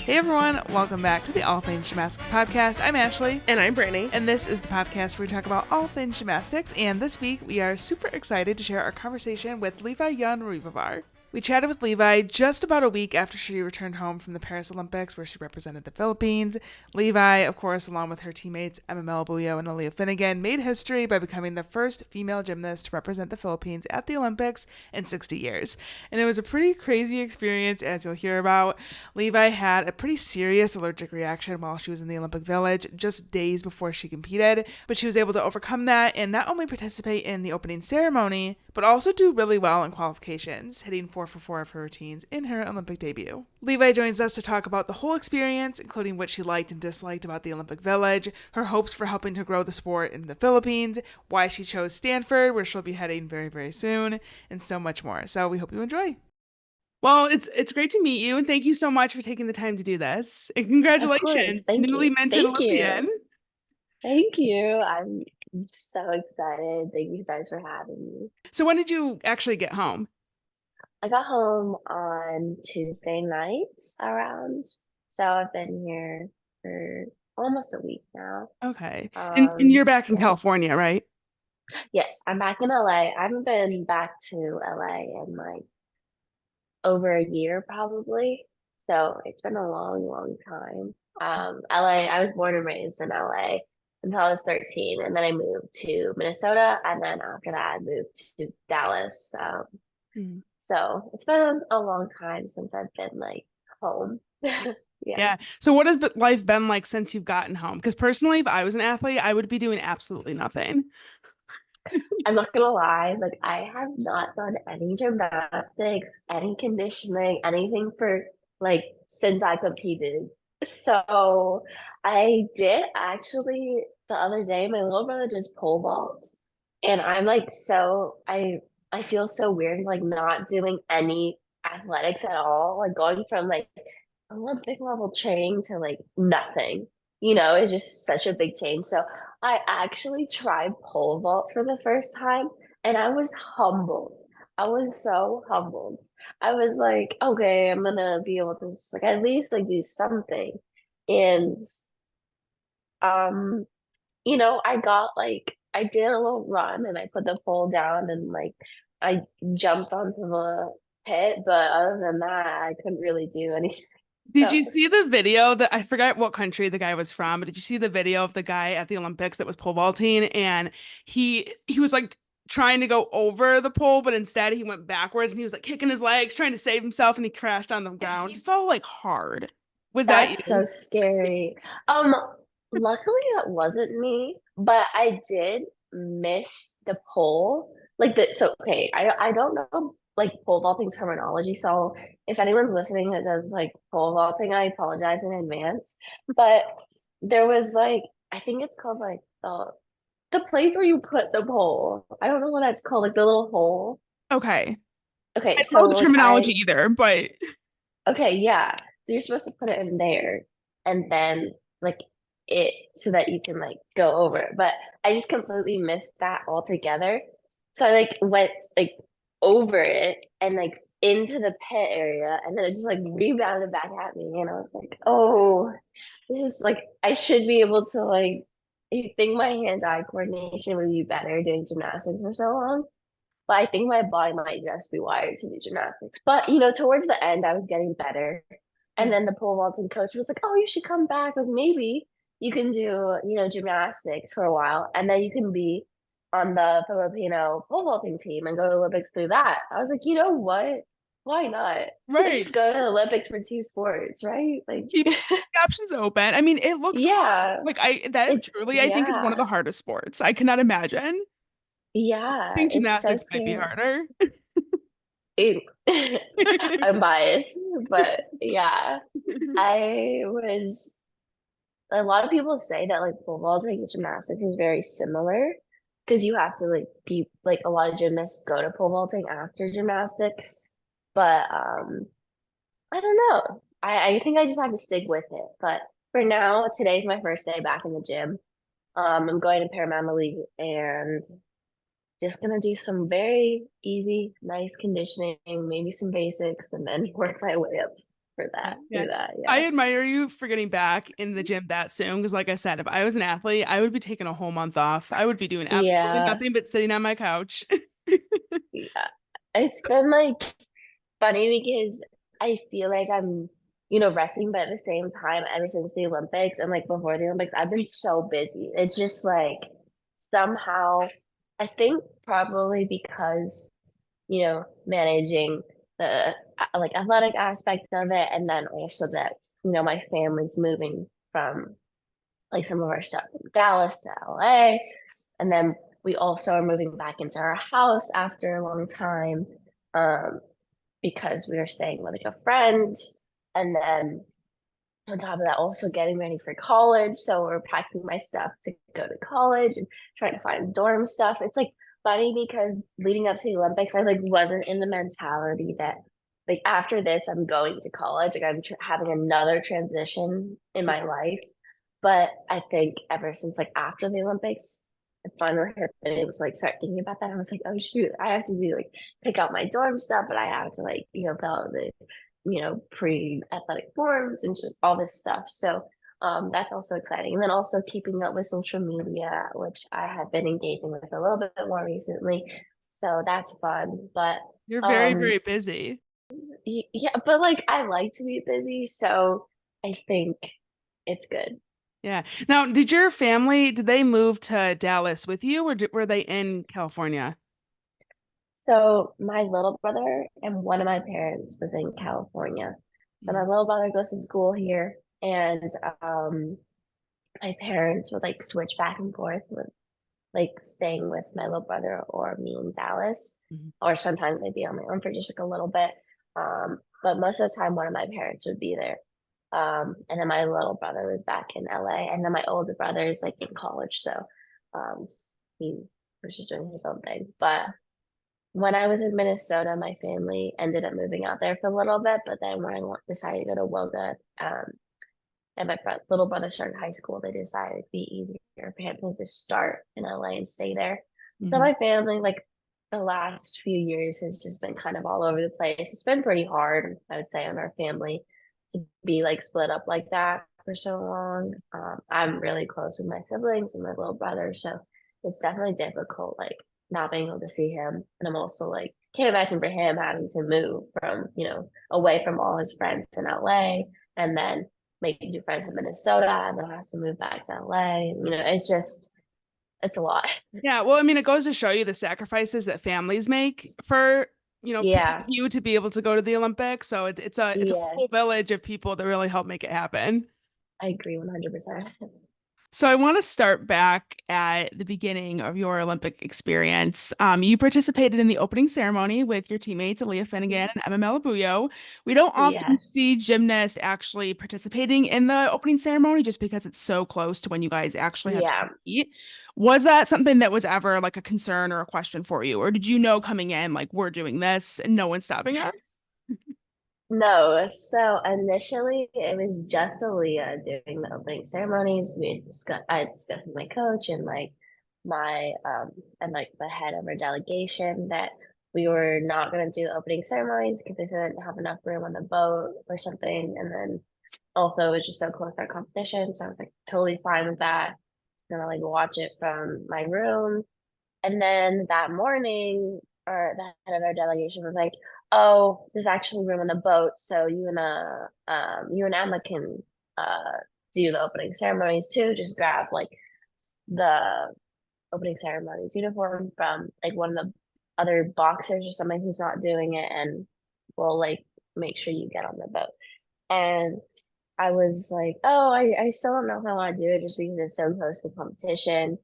Hey everyone, welcome back to the All Things Gymnastics podcast. I'm Ashley. And I'm Brittany. And this is the podcast where we talk about all things gymnastics. And this week we are super excited to share our conversation with Levi Jung-Ruivivar. We chatted with Levi just about a week after she returned home from the Paris Olympics, where she represented the Philippines. Levi, of course, along with her teammates Emma Malybuyo and Aleah Finnegan, made history by becoming the first female gymnast to represent the Philippines at the Olympics in 60 years. And it was a pretty crazy experience, as you'll hear about. Levi had a pretty serious allergic reaction while she was in the Olympic Village just days before she competed, but she was able to overcome that and not only participate in the opening ceremony, but also do really well in qualifications, hitting 4 for 4 of her routines in her Olympic debut. Levi joins us to talk about the whole experience, including what she liked and disliked about the Olympic Village, her hopes for helping to grow the sport in the Philippines, why she chose Stanford, where she'll be heading very, very soon, and so much more. So we hope you enjoy. Well, it's great to meet you, and thank you so much for taking the time to do this. And congratulations, newly minted Olympian. Thank you. I'm so excited. Thank you guys for having me. So when did you actually get home? I got home on Tuesday nights around. So I've been here for almost a week now. Okay. And you're back in California, right? Yes, I'm back in LA. I haven't been back to LA in like over a year probably. So it's been a long, long time. LA, I was born and raised in LA until I was 13, and then I moved to Minnesota, and then after that I moved to Dallas. So it's been a long time since I've been like home. Yeah. So what has life been like since you've gotten home? Because personally, if I was an athlete, I would be doing absolutely nothing. I'm not gonna lie, like I have not done any gymnastics, any conditioning, anything for like since I competed. So I did actually the other day, my little brother just pole vault, and I'm like I feel so weird like not doing any athletics at all, like going from like Olympic level training to like nothing. It's just such a big change. So I actually tried pole vault for the first time, and I was humbled. I was so humbled. I was like, okay, I'm gonna be able to just like at least like do something. And I did a little run and I put the pole down and like I jumped onto the pit, but other than that, I couldn't really do anything. Did you see the video that I forgot what country the guy was from, but did you see the video of the guy at the Olympics that was pole vaulting, and he was like trying to go over the pole, but instead he went backwards and he was like kicking his legs, trying to save himself, and he crashed on the ground. He fell like hard. Was that you? That's so scary. Luckily that wasn't me, but I did miss the pole. Okay, I don't know like pole vaulting terminology. So if anyone's listening that does like pole vaulting, I apologize in advance. But there was like I think it's called like the place where you put the pole. I don't know what that's called, like the little hole. Okay. Okay. I don't know the terminology either, but okay, yeah. So you're supposed to put it in there and then like it so that you can like go over it. But I just completely missed that altogether. So I like went like over it and like into the pit area, and then it just like rebounded back at me, and I was like, oh, this is like I should be able to like you think my hand-eye coordination would be better doing gymnastics for so long. But I think my body might just be wired to do gymnastics. But towards the end I was getting better. And then the pole vaulting coach was like, oh, you should come back. Like maybe you can do, gymnastics for a while, and then you can be on the Filipino pole vaulting team and go to the Olympics through that. I was like, you know what? Why not? Right. Just go to the Olympics for two sports, right? Like keep the options open. I mean, it looks hard. Like I think is one of the hardest sports. I cannot imagine. Yeah. I think gymnastics might be harder. I'm biased, but yeah, a lot of people say that like pole vaulting and gymnastics is very similar because you have to like be like a lot of gymnasts go to pole vaulting after gymnastics, but I don't know. I think I just have to stick with it. But for now, today's my first day back in the gym. I'm going to Paramount League and just gonna do some very easy, nice conditioning, maybe some basics, and then work my way up. for Yeah, that, yeah. through that. I Yeah. admire you for getting back in the gym that soon because, like I said, if I was an athlete, I would be taking a whole month off. I would be doing absolutely Yeah. nothing but sitting on my couch. Yeah. It's been like funny because I feel like I'm, resting, but at the same time, ever since the Olympics and like before the Olympics, I've been so busy. It's just like somehow, I think probably because, managing the like athletic aspect of it, and then also that, my family's moving from like some of our stuff from Dallas to LA. And then we also are moving back into our house after a long time. Um, because we were staying with like a friend. And then on top of that, also getting ready for college. So we're packing my stuff to go to college and trying to find dorm stuff. It's like funny because leading up to the Olympics, I like wasn't in the mentality that like after this, I'm going to college. Like I'm having another transition in my life. But I think ever since like after the Olympics, it finally hit and it was like start thinking about that. I was like, oh shoot, I have to do like pick out my dorm stuff, but I have to like, fill out the pre-athletic forms and just all this stuff. So that's also exciting. And then also keeping up with social media, which I have been engaging with a little bit more recently. So that's fun. But You're very, um very busy. yeah, but like I like to be busy, so I think it's good. Yeah. Now, did they move to Dallas with you or were they in California? So my little brother and one of my parents was in California. So my Mhm. little brother goes to school here, and my parents would like switch back and forth with like staying with my little brother or me in Dallas, Mhm. or sometimes I'd be on my own for just like a little bit. But most of the time, one of my parents would be there. And then my little brother was back in LA, and then my older brother is like in college, so um, he was just doing his own thing. But when I was in Minnesota, my family ended up moving out there for a little bit. But then when decided to go to Woga, and my little brother started high school, they decided it'd be easier for him to just start in LA and stay there. So Mhm. my family, like the last few years, has just been kind of all over the place. It's been pretty hard, I would say, on our family to be like split up like that for so long. I'm really close with my siblings and my little brother, so it's definitely difficult, like not being able to see him. And I'm also like, can't imagine for him having to move from, away from all his friends in LA and then maybe do friends in Minnesota and then I have to move back to LA. It's a lot. Yeah, well, I mean, it goes to show you the sacrifices that families make for, people like Yeah. you to be able to go to the Olympics. So it's a full Yes. village of people that really help make it happen. I agree 100%. So I want to start back at the beginning of your Olympic experience. You participated in the opening ceremony with your teammates Aleah Finnegan and Emma Malybuyo. We don't often Yes. see gymnasts actually participating in the opening ceremony just because it's so close to when you guys actually have to Yeah. compete. Was that something that was ever like a concern or a question for you, or did you know coming in like we're doing this and no one's stopping us? No, so initially it was just Aleah doing the opening ceremonies. I discussed with my coach and like my and like the head of our delegation that we were not going to do the opening ceremonies because they couldn't have enough room on the boat or something. And then also it was just so close to our competition, so I was like totally fine with that. Gonna like watch it from my room. And then that morning, or the head of our delegation was like, "Oh, there's actually room on the boat, so you and Emma can do the opening ceremonies too. Just grab like the opening ceremonies uniform from like one of the other boxers or something who's not doing it, and we'll like make sure you get on the boat." And I was like, "Oh, I still don't know if I want to do it just because it's so close to competition."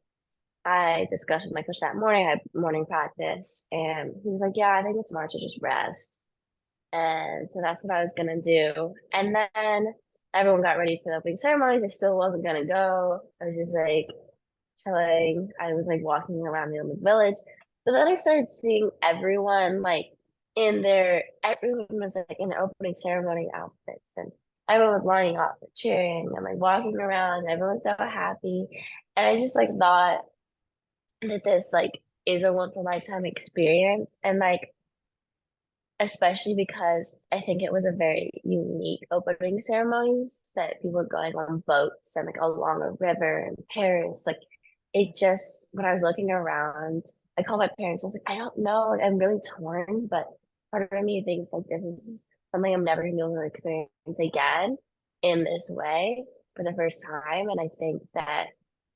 I discussed with my coach that morning. I had morning practice, and he was like, "Yeah, I think it's smart to just rest." And so that's what I was gonna do. And then everyone got ready for the opening ceremonies. I still wasn't gonna go. I was just like chilling. I was like walking around the Olympic Village. But then I started seeing everyone like everyone was like in their opening ceremony outfits, and everyone was lining up, cheering and like walking around. And everyone was so happy. And I just like thought that this like is a once in a lifetime experience, and like especially because I think it was a very unique opening ceremonies that people were going on boats and like along a river in Paris. Like it just when I was looking around, I called my parents. I was like, I don't know. Like, I'm really torn, but part of me thinks like this is something I'm never gonna be able to experience again in this way for the first time. And I think that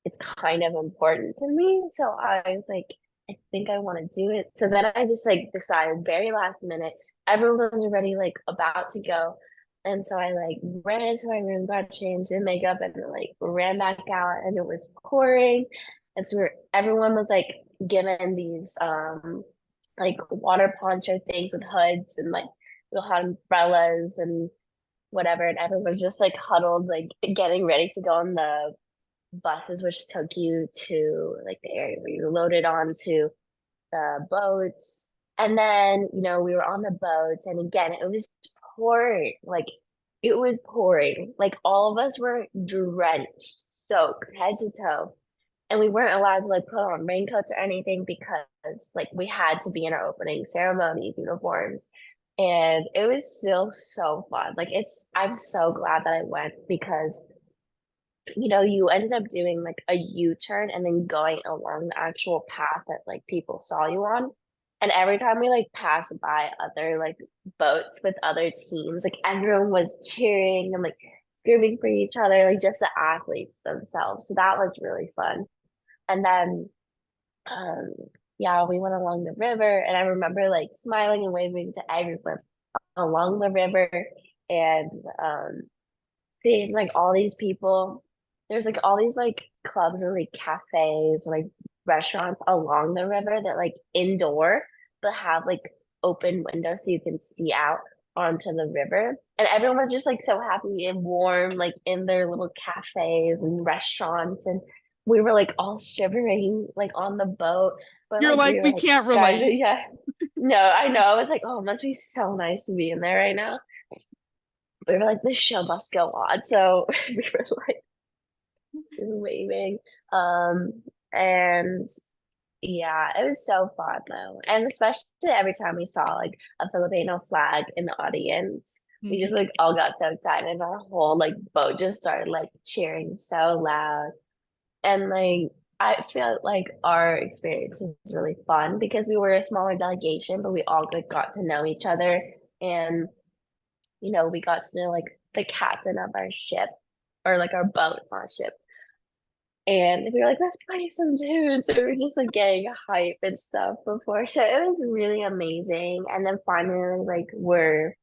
it's kind of important to me. So I was like, I think I want to do it. So then I just like decided very last minute. Everyone was already like about to go. And so I like ran into my room, got changed in makeup, and then like ran back out and it was pouring. And so everyone was like given these like water poncho things with hoods and like little umbrellas and whatever. And everyone was just like huddled, like getting ready to go on the buses, which took you to like the area where you loaded onto the boats. And then, we were on the boats, and again, it was pouring. Like, it was pouring. Like, all of us were drenched, soaked head to toe. And we weren't allowed to like put on raincoats or anything because like we had to be in our opening ceremonies uniforms. And it was still so fun. Like, I'm so glad that I went because you ended up doing like a U-turn and then going along the actual path that like people saw you on. And every time we like passed by other like boats with other teams, like everyone was cheering and like screaming for each other, like just the athletes themselves. So that was really fun. And then um yeah, we went along the river and I remember like smiling and waving to everyone along the river and seeing like all these people. There's like all these like clubs or like cafes or like restaurants along the river that like indoor but have like open windows so you can see out onto the river. And everyone was just like so happy and warm, like in their little cafes and restaurants. And we were like all shivering like on the boat. But You're like like, we were we like, can't guys, relate. yeah. No, I know. I was like, oh, it must be so nice to be in there right now. We were like, this show must go on. So we were like just waving. And yeah, it was so fun though. And especially every time we saw like a Filipino flag in the audience, we just Mhm. like all got so excited and our whole like boat just started like cheering so loud. And like I feel like our experience was really fun because we were a smaller delegation, but we all like, got to know each other. And we got to know like the captain of our ship or like our boat, it's not a ship. And we were like, let's play some tunes. So we were just like getting hype and stuff before. So it was really amazing. And then finally, like where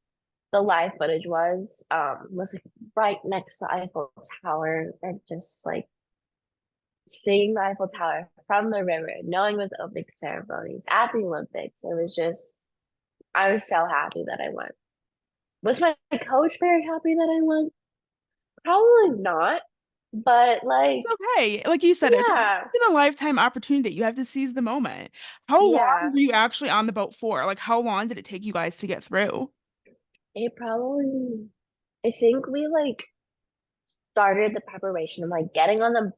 the live footage was like right next to Eiffel Tower and just like seeing the Eiffel Tower from the river, knowing it was opening ceremonies at the Olympics. It was just I was so happy that I went. Was my coach very happy that I went? Probably not. But like, It's okay. Like you said, it's a yeah, once in a lifetime opportunity. You have to seize the moment. How long yeah. were you actually on the boat for? Like, how long did it take you guys to get through? It probably, I think we like started the preparation of like getting on the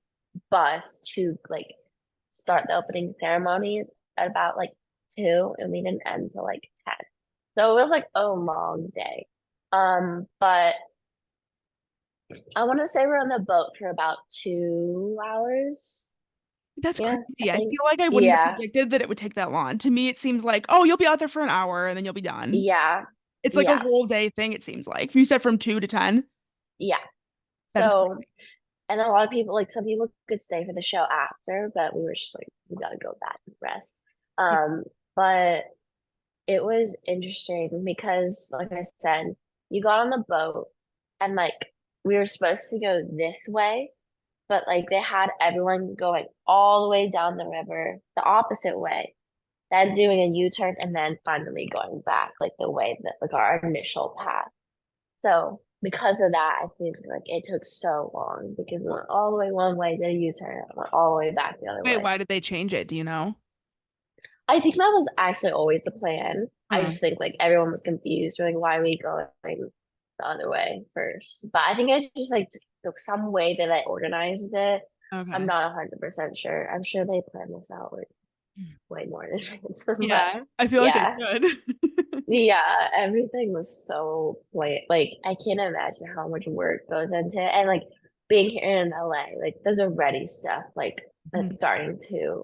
bus to like start the opening ceremonies at about like 2 and we didn't end till like 10. So it was like a long day. But I want to say we're on the boat for about 2 hours. That's Yeah, I crazy. I think. feel like I wouldn't have Yeah, predicted that it would take that long. To me, it seems like, oh, you'll be out there for an hour and then you'll be done. yeah, It's like a yeah, whole day thing, it seems like. You said from 2 to 10. yeah. That is So, crazy. and a lot of people, like some people could stay for the show after, but we were just like, we gotta go back and rest. But it was interesting because, like I said, you got on the boat and like we were supposed to go this way, but like they had everyone going all the way down the river the opposite way, then doing a U-turn and then finally going back like the way that like our initial path. So because of that, I think like it took so long because we went all the way one way, then a U-turn, and went all the way back the other Wait, way. why did they change it? Do you know? I think that was actually always the plan. I Hmm. just think like everyone was confused, like why are we going the other way first? But I think it's just like some way that I organized it. I'm Okay. not 100% sure. I'm sure they planned this out like way more in advance. But Yeah, I feel like they yeah, should. Yeah, everything was so like I can't imagine how much work goes into it. And like being here in LA, like there's already stuff like that's Mhm. starting to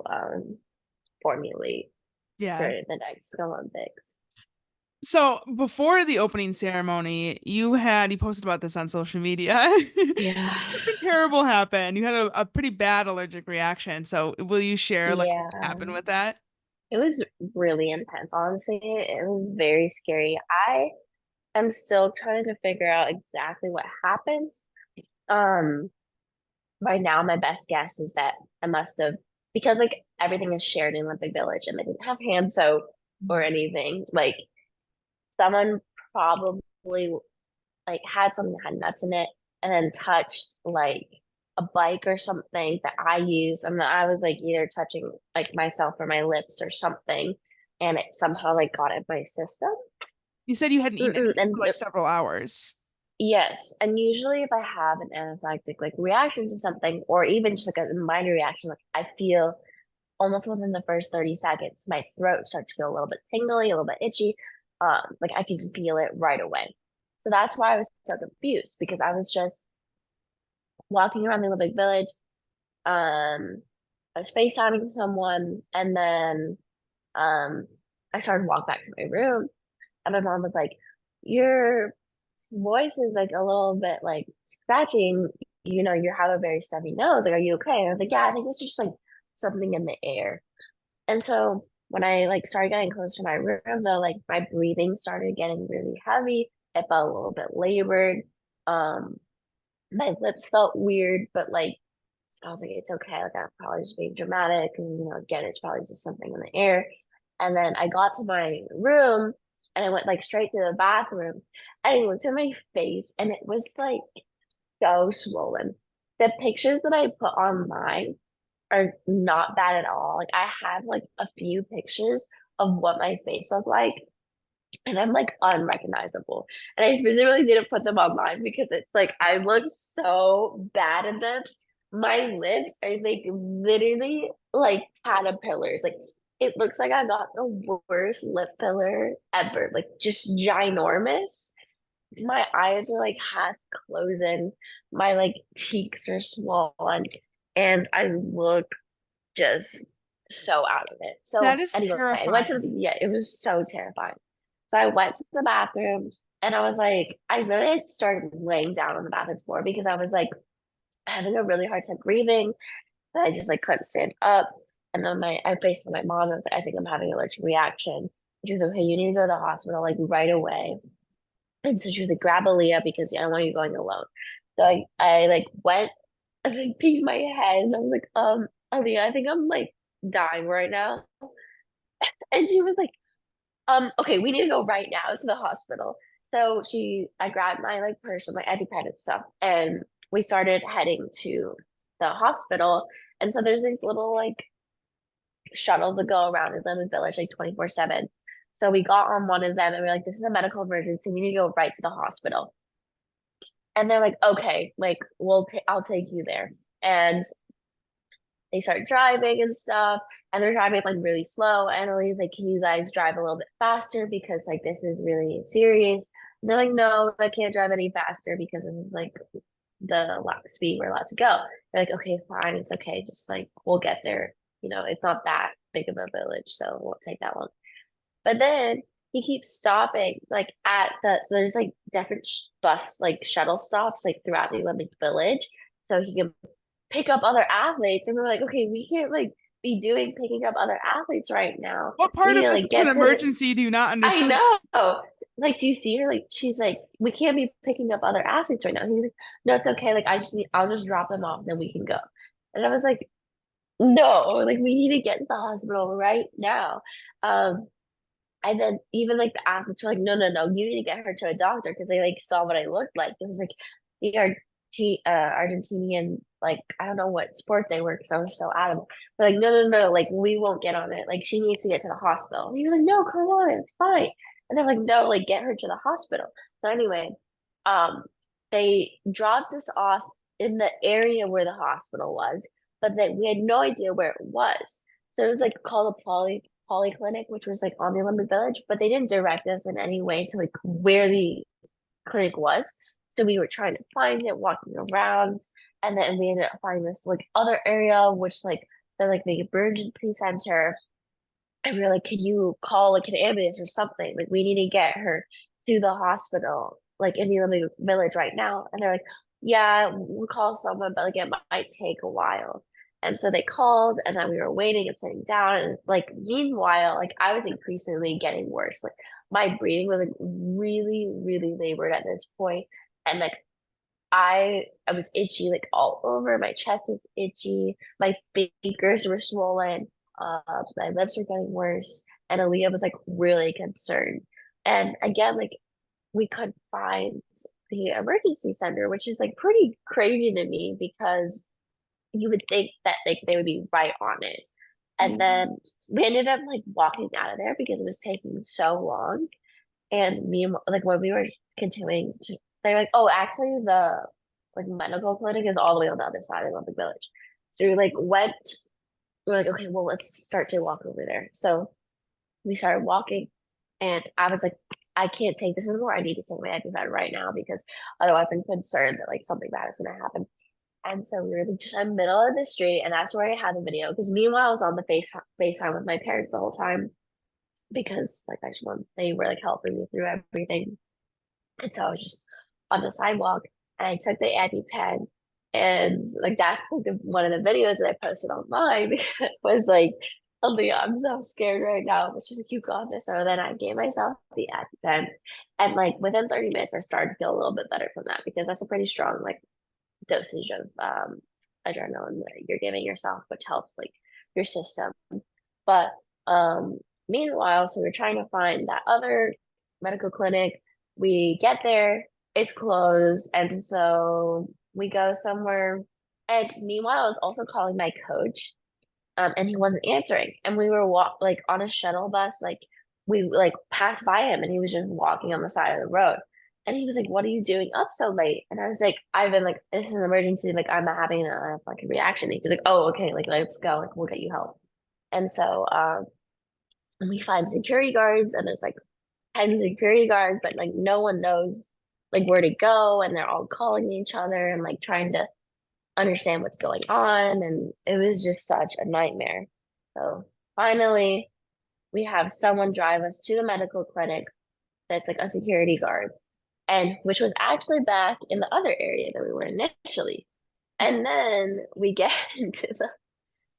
formulate for Yeah. the next Olympics. So before the opening ceremony, you posted about this on social media. Yeah. Something terrible happened. You had a pretty bad allergic reaction. So will you share like what Yeah. happened with that? It was really intense, honestly. It was very scary. I am still trying to figure out exactly what happened. Um, right now, my best guess is that I must have, because like everything is shared in Olympic Village and they didn't have hand soap or anything. Like someone probably like had something that had nuts in it and then touched like a bike or something that I used. And I was like either touching like myself or my lips or something, and it somehow like got in my system. You said you hadn't eaten Mm-mm. anything for like several hours. Yes, and usually if I have an anaphylactic like reaction to something, or even just like a minor reaction, like I feel almost within the first 30 seconds, my throat starts to feel a little bit tingly, a little bit itchy. Like I can feel it right away. So that's why I was so confused because I was just walking around the Olympic Village. I was FaceTiming someone, and then um, I started to walk back to my room, and my mom was like, "Your voice is like a little bit like scratching. You have a very stuffy nose. Like, are you okay?" And I was like, "Yeah, I think it's just like something in the air." And so when I like started getting close to my room, though, like my breathing started getting really heavy. It felt a little bit labored. Um, my lips felt weird, but like I was like, it's okay. Like I'm probably just being dramatic, and again, it's probably just something in the air. And then I got to my room, and I went like straight to the bathroom, and I looked at my face, and it was like so swollen. The pictures that I put online are not bad at all. Like I have like a few pictures of what my face looked like, and I'm like unrecognizable. And I specifically didn't put them online because it's like I look so bad in them. My lips are like literally like caterpillars. Like it looks like I got the worst lip filler ever. Like just ginormous. My eyes are like half closing. My like cheeks are swollen, and I look just so out of it. So That is anyway, I went to terrifying. yeah, it was so terrifying. So I went to the bathroom, and I was like, I really started laying down on the bathroom floor because I was like having a really hard time breathing. And I just like couldn't stand up. And then I faced my mom. I was like, I think I'm having an allergic reaction. She was like, okay, you need to go to the hospital like right away. And so she was like, grab Aleah because I don't want you going alone. So I like went and like peeked my head, and I was like, Aleah, I think I'm like dying right now. And she was like, okay, we need to go right now to the hospital. So I grabbed my like purse with my EpiPen and stuff, and we started heading to the hospital. And so there's these little like shuttles that go around in the village like 24/7. So we got on one of them, and we are like, this is a medical emergency. We need to go right to the hospital. And they're like, okay, like I'll take you there. And they start driving and stuff, and they're driving like really slow. And Ellie's like, can you guys drive a little bit faster because like this is really serious? And they're like, no, I can't drive any faster because this is like the speed we're allowed to go. They're like, okay, fine, it's okay, just like we'll get there. It's not that big of a village, so it won't take that long. But then he keeps stopping like so there's like different bus like shuttle stops like throughout the Olympic Village, so he can pick up other athletes. And we're like, okay, we can't like be doing picking up other athletes right now. What We part need of to this like is an get to the emergency do you not I understand? know. Like, do you see her? Like, she's like, we can't be picking up other athletes right now. He was like, no, it's okay. Like, I'll just drop them off, then we can go. And I was like, no, like, we need to get to the hospital right now. Um, and then even like the athletes were like, no, no, no, you need to get her to a doctor because they like saw what I looked like. It was like the Argentinian, like I don't know what sport they were because I was so adamant. They're like, no, no, no, like we won't get on it. Like she needs to get to the hospital. And you're like, no, come on, it's fine. And they're like, no, like get her to the hospital. So anyway, um, they dropped us off in the area where the hospital was, but then we had no idea where it was. So it was like called a polyclinic, which was like on the Olympic Village, but they didn't direct us in any way to like where the clinic was. So we were trying to find it, walking around, and then we ended up finding this like other area, which like the emergency center. And we were like, can you call like an ambulance or something? Like we need to get her to the hospital, like in the Olympic Village right now. And they're like, yeah, we'll call someone, but like it might take a while. And so they called, and then we were waiting and sitting down. And like meanwhile, like I was increasingly getting worse. Like my breathing was like really, really labored at this point. And like I was itchy like all over. My chest was itchy. My fingers were swollen. My lips were getting worse. And Aleah was like really concerned. And again, like we couldn't find the emergency center, which is like pretty crazy to me because you would think that like they would be right on it. And Yeah. then we ended up like walking out of there because it was taking so long. And me and like when we were continuing to, they're like, oh, actually, the like medical clinic is all the way on the other side of Olympic Village. So we like went, we're like, okay, well, let's start to walk over there. So we started walking, and I was like, I can't take this anymore. I need to take my EpiPen right now because otherwise I'm concerned that like something bad is gonna happen. And so we were like, just in the middle of the street, and that's where I had the video. Because meanwhile, I was on the FaceTime with my parents the whole time because like I just want they were like helping me through everything. And so I was just on the sidewalk, and I took the EpiPen, and like that's like one of the videos that I posted online was like, oh my God, I'm so scared right now. But she's like, you got this. So then I gave myself the EpiPen, and like within 30 minutes, I started to feel a little bit better from that because that's a pretty strong like dosage of adrenaline that you're giving yourself, which helps like your system. But meanwhile, so we're trying to find that other medical clinic. We get there, it's closed, and so we go somewhere. And meanwhile, I was also calling my coach, and he wasn't answering. And we were like on a shuttle bus, like we like passed by him, and he was just walking on the side of the road. And he was like, "What are you doing up so late?" And I was like, "I've been like, this is an emergency. Like, I'm having a fucking reaction." And he was like, "Oh, okay. Like, let's go. Like, we'll get you help." And so, we find security guards, and there's like 10 security guards, but like no one knows like where to go, and they're all calling each other and like trying to understand what's going on, and it was just such a nightmare. So finally, we have someone drive us to the medical clinic that's like a security guard, and which was actually back in the other area that we were initially. And then we get into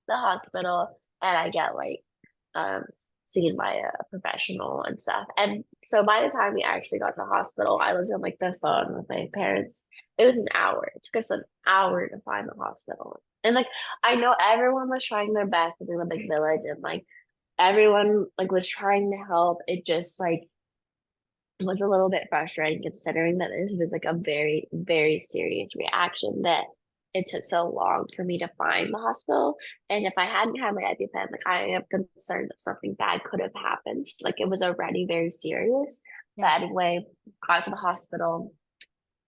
the hospital, and I get like um seen by a professional and stuff. And so by the time we actually got to the hospital, I was on like the phone with my parents. It was an hour. It took us an hour to find the hospital. And like I know everyone was trying their best in the Olympic Village, and like everyone like was trying to help. It just like was a little bit frustrating considering that this was like a very, very serious reaction that it took so long for me to find the hospital. And if I hadn't had my EpiPen, like I am concerned that something bad could have happened. Like it was already very serious. Yeah. But anyway, got to the hospital,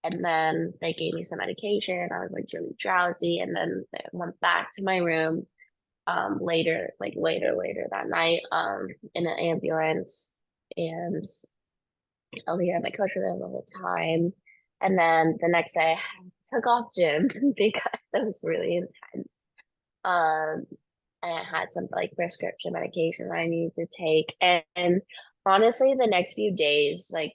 and then they gave me some medication. I was like really drowsy, and then I went back to my room later, like later that night, in an ambulance. And Aleah, my coach, was there the whole time. And then the next day, I took off gym because it was really intense. Um, and I had some like prescription medication that I needed to take. And honestly, the next few days, like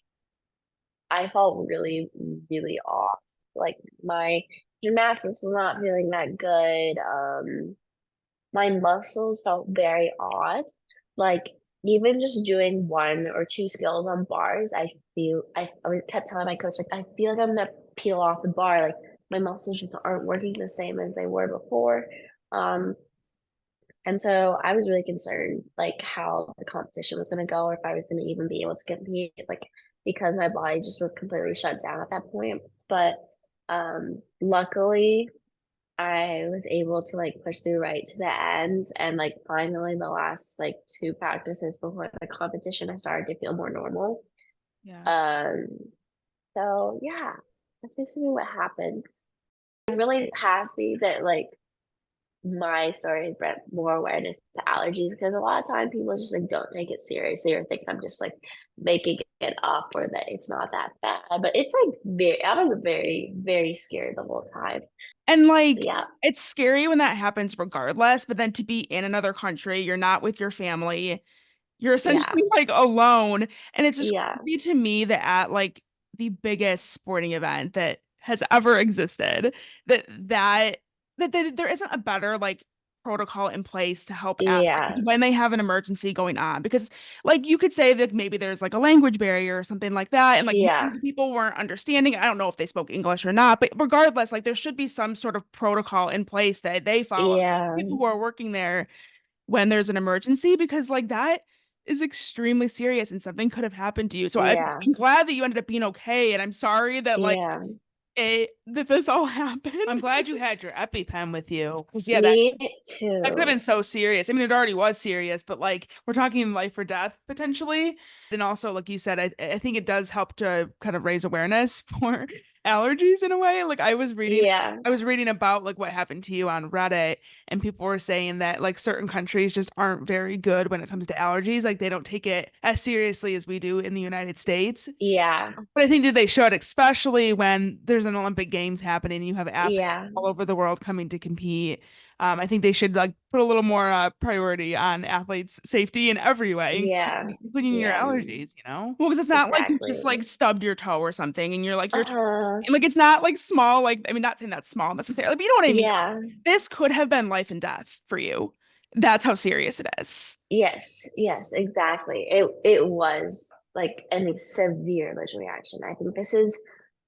I felt really, really off. Like my gymnastics was not feeling that good. My muscles felt very odd. Like even just doing one or two skills on bars, I always kept telling my coach, like, I feel like I'm gonna peel off the bar. Like my muscles just aren't working the same as they were before. Um, and so I was really concerned like how the competition was gonna go, or if I was gonna even be able to compete, like because my body just was completely shut down at that point. But luckily I was able to like push through right to the end, and like finally the last like two practices before the competition I started to feel more normal. Yeah. Um so yeah, that's basically what happened. I'm really happy that like my story brought more awareness to allergies because a lot of time people just like don't take it seriously or think I'm just like making it up or that it's not that bad. But it's like I was very, very scared the whole time. And like Yeah, it's scary when that happens regardless, but then to be in another country, you're not with your family, you're yeah, essentially like alone. And it's just yeah, crazy to me that at like the biggest sporting event that has ever existed, that there isn't a better like protocol in place to help athletes yeah, when they have an emergency going on. Because like you could say that maybe there's like a language barrier or something like that, and like maybe yeah, the people weren't understanding. I don't know if they spoke English or not, but regardless, like there should be some sort of protocol in place that they follow. yeah, People who are working there when there's an emergency because like that is extremely serious and something could have happened to you. So yeah, I'm glad that you ended up being okay, and I'm sorry that like yeah. that this all I'm happened. glad you had your EpiPen with you. Because, yeah, Me that could have too. been so serious. I mean, it already was serious, but like we're talking life or death potentially. And also, like you said, I think it does help to kind of raise awareness for allergies in a way. Like Yeah, I was reading about like what happened to you on Reddit, and people were saying that like certain countries just aren't very good when it comes to allergies. Like they don't take it as seriously as we do in the United States. yeah, But I think that they should, especially when there's an Olympic Games happening and you have athletes yeah, all over the world coming to compete. I think they should like put a little more priority on athletes' safety in every way, yeah, including your yeah, allergies, you know? Well, because it's not like you just exactly. like stubbed your toe or something and you're like your toe Uh, and like it's not like small, like I mean not saying that's small necessarily, but you know what I mean. yeah. This could have been life and death for you. That's how serious it is. Yes, yes, exactly. It was like a severe allergic reaction. I think this is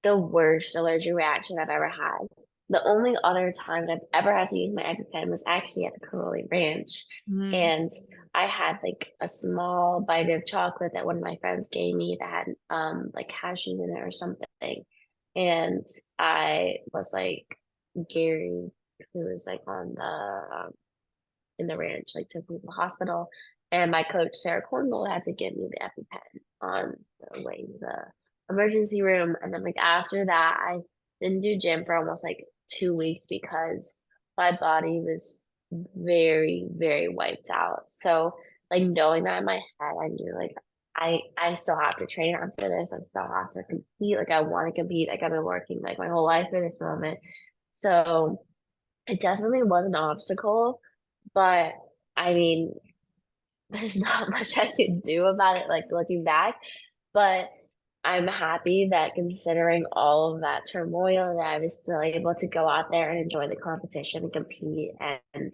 the worst allergic reaction I've ever had. The only other time that I've ever had to use my EpiPen was actually at the Caroli Ranch. Mm. And I had like a small bite of chocolate that one of my friends gave me that had like cashew in it or something. And I was like Gary, who was like on the in the ranch, like took me to the hospital. And my coach, Sarah Cornwall, had to give me the EpiPen on the way to the emergency room. And then like after that, I didn't do gym for almost like 2 weeks because my body was very, very wiped out. So like knowing that in my head, I knew like I still have to train after this. I still have to compete. Like I want to compete. Like I've been working like my whole life for this moment. So it definitely was an obstacle, but I mean, there's not much I can do about it, like looking back. But I'm happy that considering all of that turmoil, that I was still able to go out there and enjoy the competition and compete and,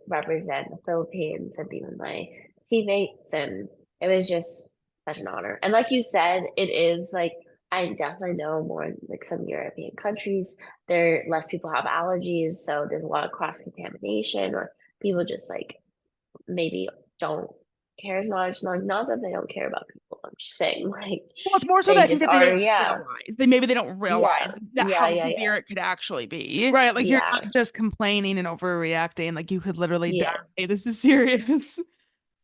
represent the Philippines and be with my teammates. And it was just such an honor. And like you said, it is like I definitely know more in like some European countries, there less people have allergies, so there's a lot of cross contamination or people just like maybe don't care as much. Not that they don't care about people. I'm just saying, like, Well, it's more so that they I think just that they are, don't yeah, realize. Maybe they don't yeah, realize that yeah, how yeah, yeah, severe it could actually be. Right, like you're yeah, not just complaining and overreacting, like you could literally die. yeah, This is serious.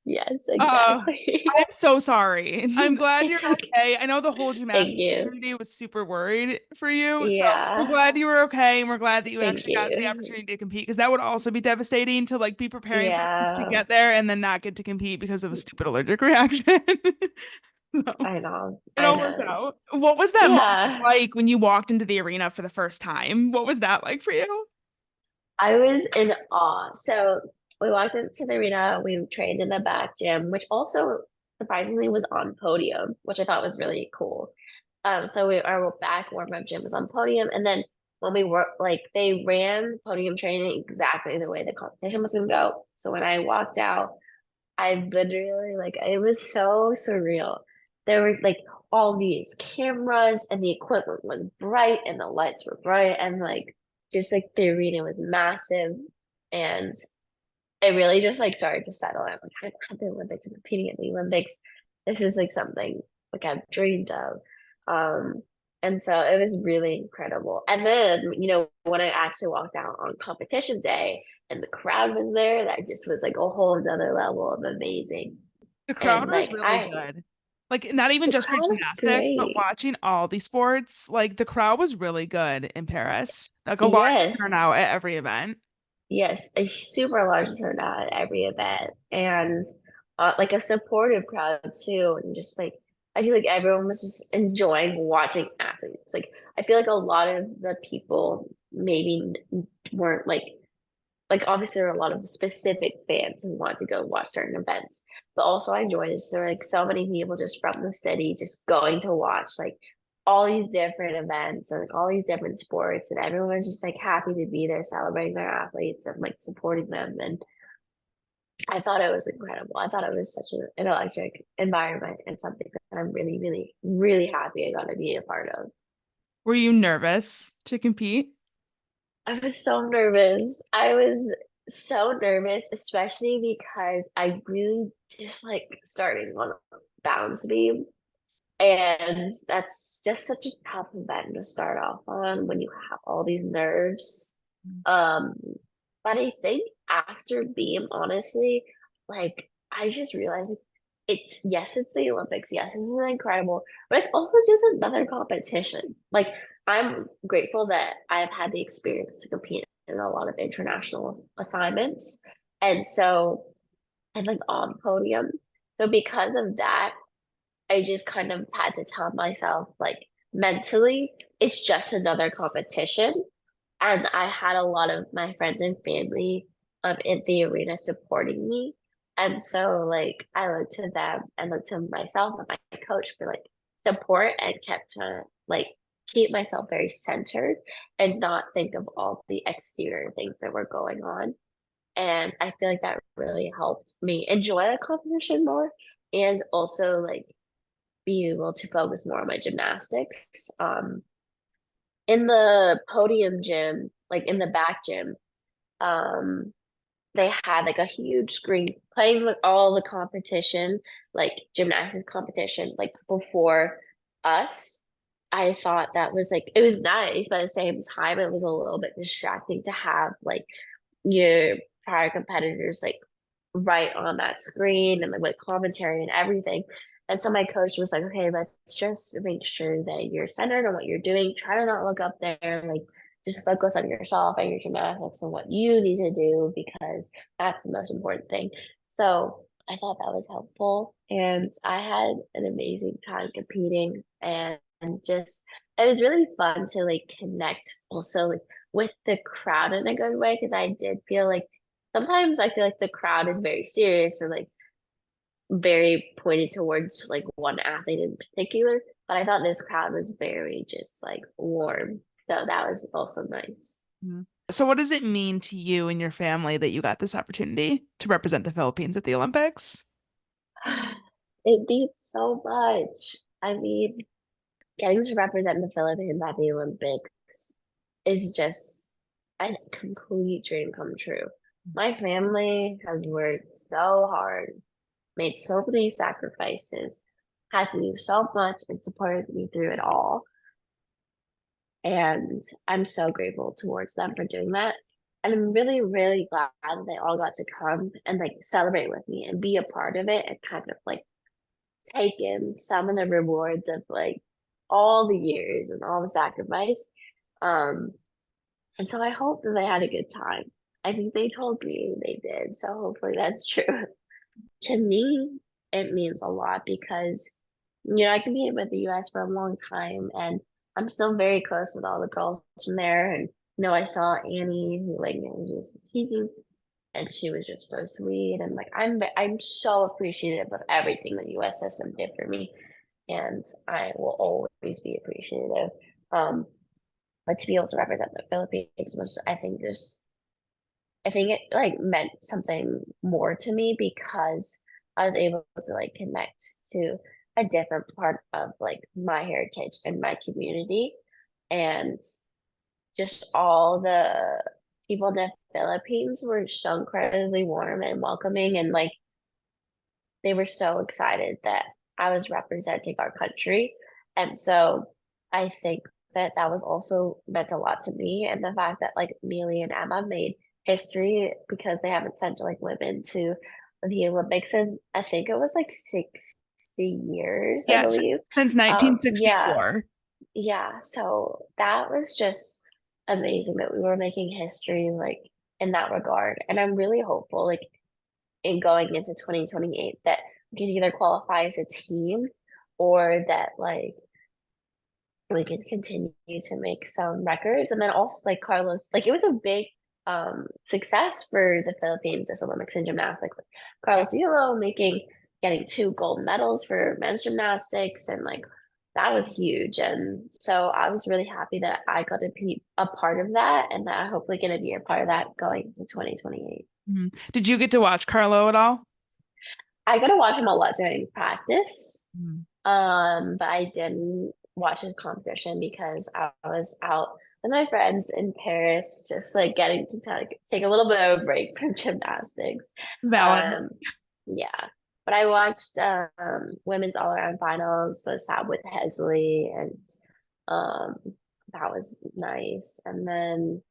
yes, Uh, exactly. I'm so sorry. I'm glad you're It's okay. okay. I know the whole Thank gymnastics you. community was super worried for you. So we're Yeah, glad you were okay, and we're glad that you thank actually got the you. opportunity to compete because that would also be devastating to like be preparing for this to Yeah, get there and then not get to compete because of a stupid allergic reaction. No, I know, it I all worked know. out. What was that moment Yeah, like when you walked into the arena for the first time? What was that like for you? I was in awe. So we walked into the arena, we trained in the back gym, which also surprisingly was on podium, which I thought was really cool. So our back warm up gym was on podium, and then when we were like they ran podium training exactly the way the competition was gonna go. So when I walked out, I literally like it was so surreal. There was like all these cameras and the equipment was bright and the lights were bright and like just like the arena was massive and it really just like started to settle in. Like I'm at the Olympics and competing at the Olympics. This is like something like I've dreamed of. Um, and so it was really incredible. And then, when I actually walked out on competition day and the crowd was there, that just was like a whole another level of amazing. The crowd And was like really good. Like not even the just for crowd was gymnastics, but great. watching all the sports, like the crowd was really good in Paris. Like a large Yes. turnout at every event. yes, a super large turnout at every event, and like a supportive crowd too, and just like I feel like everyone was just enjoying watching athletes. Like I feel like a lot of the people maybe weren't like obviously there are a lot of specific fans who want to go watch certain events, but also I enjoy this. There are like so many people just from the city just going to watch like all these different events and like all these different sports, and everyone was just like happy to be there celebrating their athletes and like supporting them. And I thought it was incredible. I thought it was such an electric environment and something that I'm really, really, really happy I got to be a part of. Were you nervous to compete? I was so nervous. I was so nervous, especially because I really dislike starting on a balance beam. And that's just such a tough event to start off on when you have all these nerves. Um, but I think after beam, honestly, like I just realized like, it's yes, it's the Olympics. Yes, this is incredible, but it's also just another competition. Like I'm grateful that I've had the experience to compete in a lot of international assignments. And so I'm like on podium. So because of that, I just kind of had to tell myself, like mentally, it's just another competition. And I had a lot of my friends and family in the arena supporting me. And so like I looked to them and looked to myself and my coach for like support and kept trying to like keep myself very centered and not think of all the exterior things that were going on. And I feel like that really helped me enjoy the competition more and also like be able to focus more on my gymnastics. In the podium gym, like in the back gym, um, they had like a huge screen playing with all the competition, like gymnastics competition, like before us. I thought that was like it was nice, but at the same time, it was a little bit distracting to have like your prior competitors like right on that screen and like with commentary and everything. And so my coach was like, okay, let's just make sure that you're centered on what you're doing. Try to not look up there. Like just focus on yourself and your gymnastics and what you need to do because that's the most important thing. So I thought that was helpful. And I had an amazing time competing and just it was really fun to like connect also like with the crowd in a good way because I did feel like sometimes I feel like the crowd is very serious and like very pointed towards like one athlete in particular. But I thought this crowd was very just like warm. So that was also nice. Mhm. So, what does it mean to you and your family that you got this opportunity to represent the Philippines at the Olympics? It means so much. I mean, getting to represent the Philippines at the Olympics is just a complete dream come true. My family has worked so hard, made so many sacrifices, had to do so much, and supported me through it all. And I'm so grateful towards them for doing that. And I'm really, really glad that they all got to come and like celebrate with me and be a part of it and kind of like take in some of the rewards of like all the years and all the sacrifice. Um, and so I hope that they had a good time. I think they told me they did. So hopefully that's true. To me, it means a lot because, I competed with the US for a long time and I'm still very close with all the girls from there. And, I saw Annie who like was just teaching and she was just so sweet. And like, I'm so appreciative of everything the US system did for me. And I will always be appreciative. Um, but to be able to represent the Philippines was, I think it like meant something more to me because I was able to like connect to a different part of like my heritage and my community and just all the people in the Philippines were so incredibly warm and welcoming and like they were so excited that I was representing our country. And so I think that that was also meant a lot to me. And the fact that like Mealy and Emma made history because they haven't sent like women to the Olympics and I think it was like 60 years, I Yeah, believe. since Yeah, 1964. yeah. So that was just amazing that we were making history like in that regard. And I'm really hopeful, like in going into 2028, that we can either qualify as a team or that like we can continue to make some records. And then also like Carlos, like it was a big success for the Philippines this Olympics in gymnastics. Like Carlos Yulo getting 2 gold medals for men's gymnastics, and like that was huge. And so I was really happy that I got to be a part of that, and that I'm hopefully going to be a part of that going into 2028. Mhm. Did you get to watch Carlo at all? I got to watch him a lot during practice. Mhm. But I didn't watch his competition because I was out with my friends in Paris, just like getting to take a little bit of a break from gymnastics. Valid. Um, yeah. But I watched women's all around finals, so sat with Hesley, and um that was nice. And then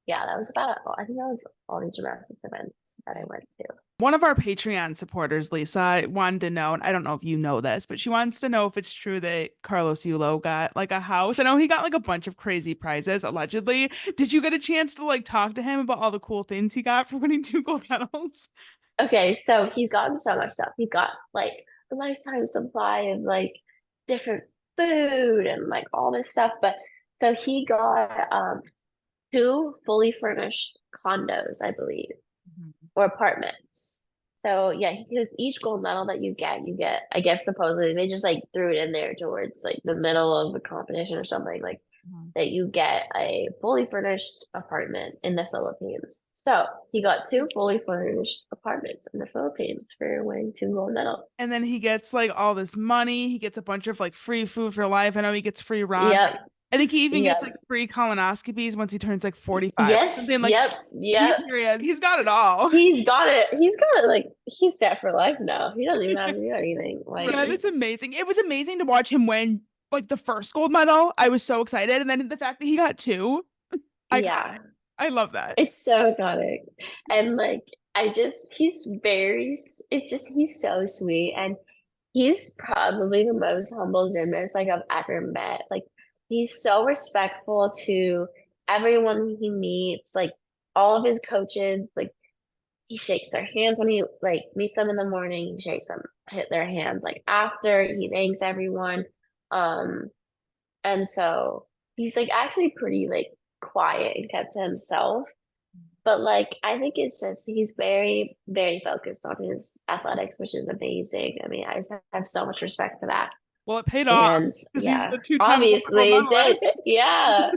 yeah, that was about it. I think that was all the gymnastics events that I went to. One of our Patreon supporters, Lisa, wanted to know, and I don't know if you know this, but she wants to know if it's true that Carlos Yulo got like a house. I know he got like a bunch of crazy prizes, allegedly. Did you get a chance to like talk to him about all the cool things he got for winning 2 gold medals? Okay, so he's gotten so much stuff. He got like a lifetime supply of like different food and like all this stuff. But so he got 2 fully furnished condos, I believe, or apartments. So yeah, because each gold medal that you get, I guess supposedly they just like threw it in there towards like the middle of the competition or something, like Mhm. that you get a fully furnished apartment in the Philippines. So he got 2 fully furnished apartments in the Philippines for winning 2 gold medals. And then he gets like all this money. He gets a bunch of like free food for life. I know he gets free ramen. Yep, I think he even gets like yep. free colonoscopies once he turns like 45 or Yes, something. Like yep, he yep. period. He's got it all. He's got it. He's got it. Like he's set for life now. He doesn't even have to do anything. Like, That is amazing. It was amazing to watch him win like the first gold medal. I was so excited. And then the fact that he got two, iconic. yeah, I love that. it's so iconic. And like, he's very, it's just, he's so sweet. And he's probably the most humble gymnast like I've ever met. Like, he's so respectful to everyone he meets, like all of his coaches. Like, he shakes their hands when he like meets them in the morning. He shakes them, hit their hands like after. He thanks everyone. Um, and so he's like actually pretty like quiet and kept to himself. But like I think it's just he's very, very focused on his athletics, which is amazing. I mean, I just have so much respect for that. Well, it paid off And because he's yeah, the two-time gold obviously it did. medalist. Yeah.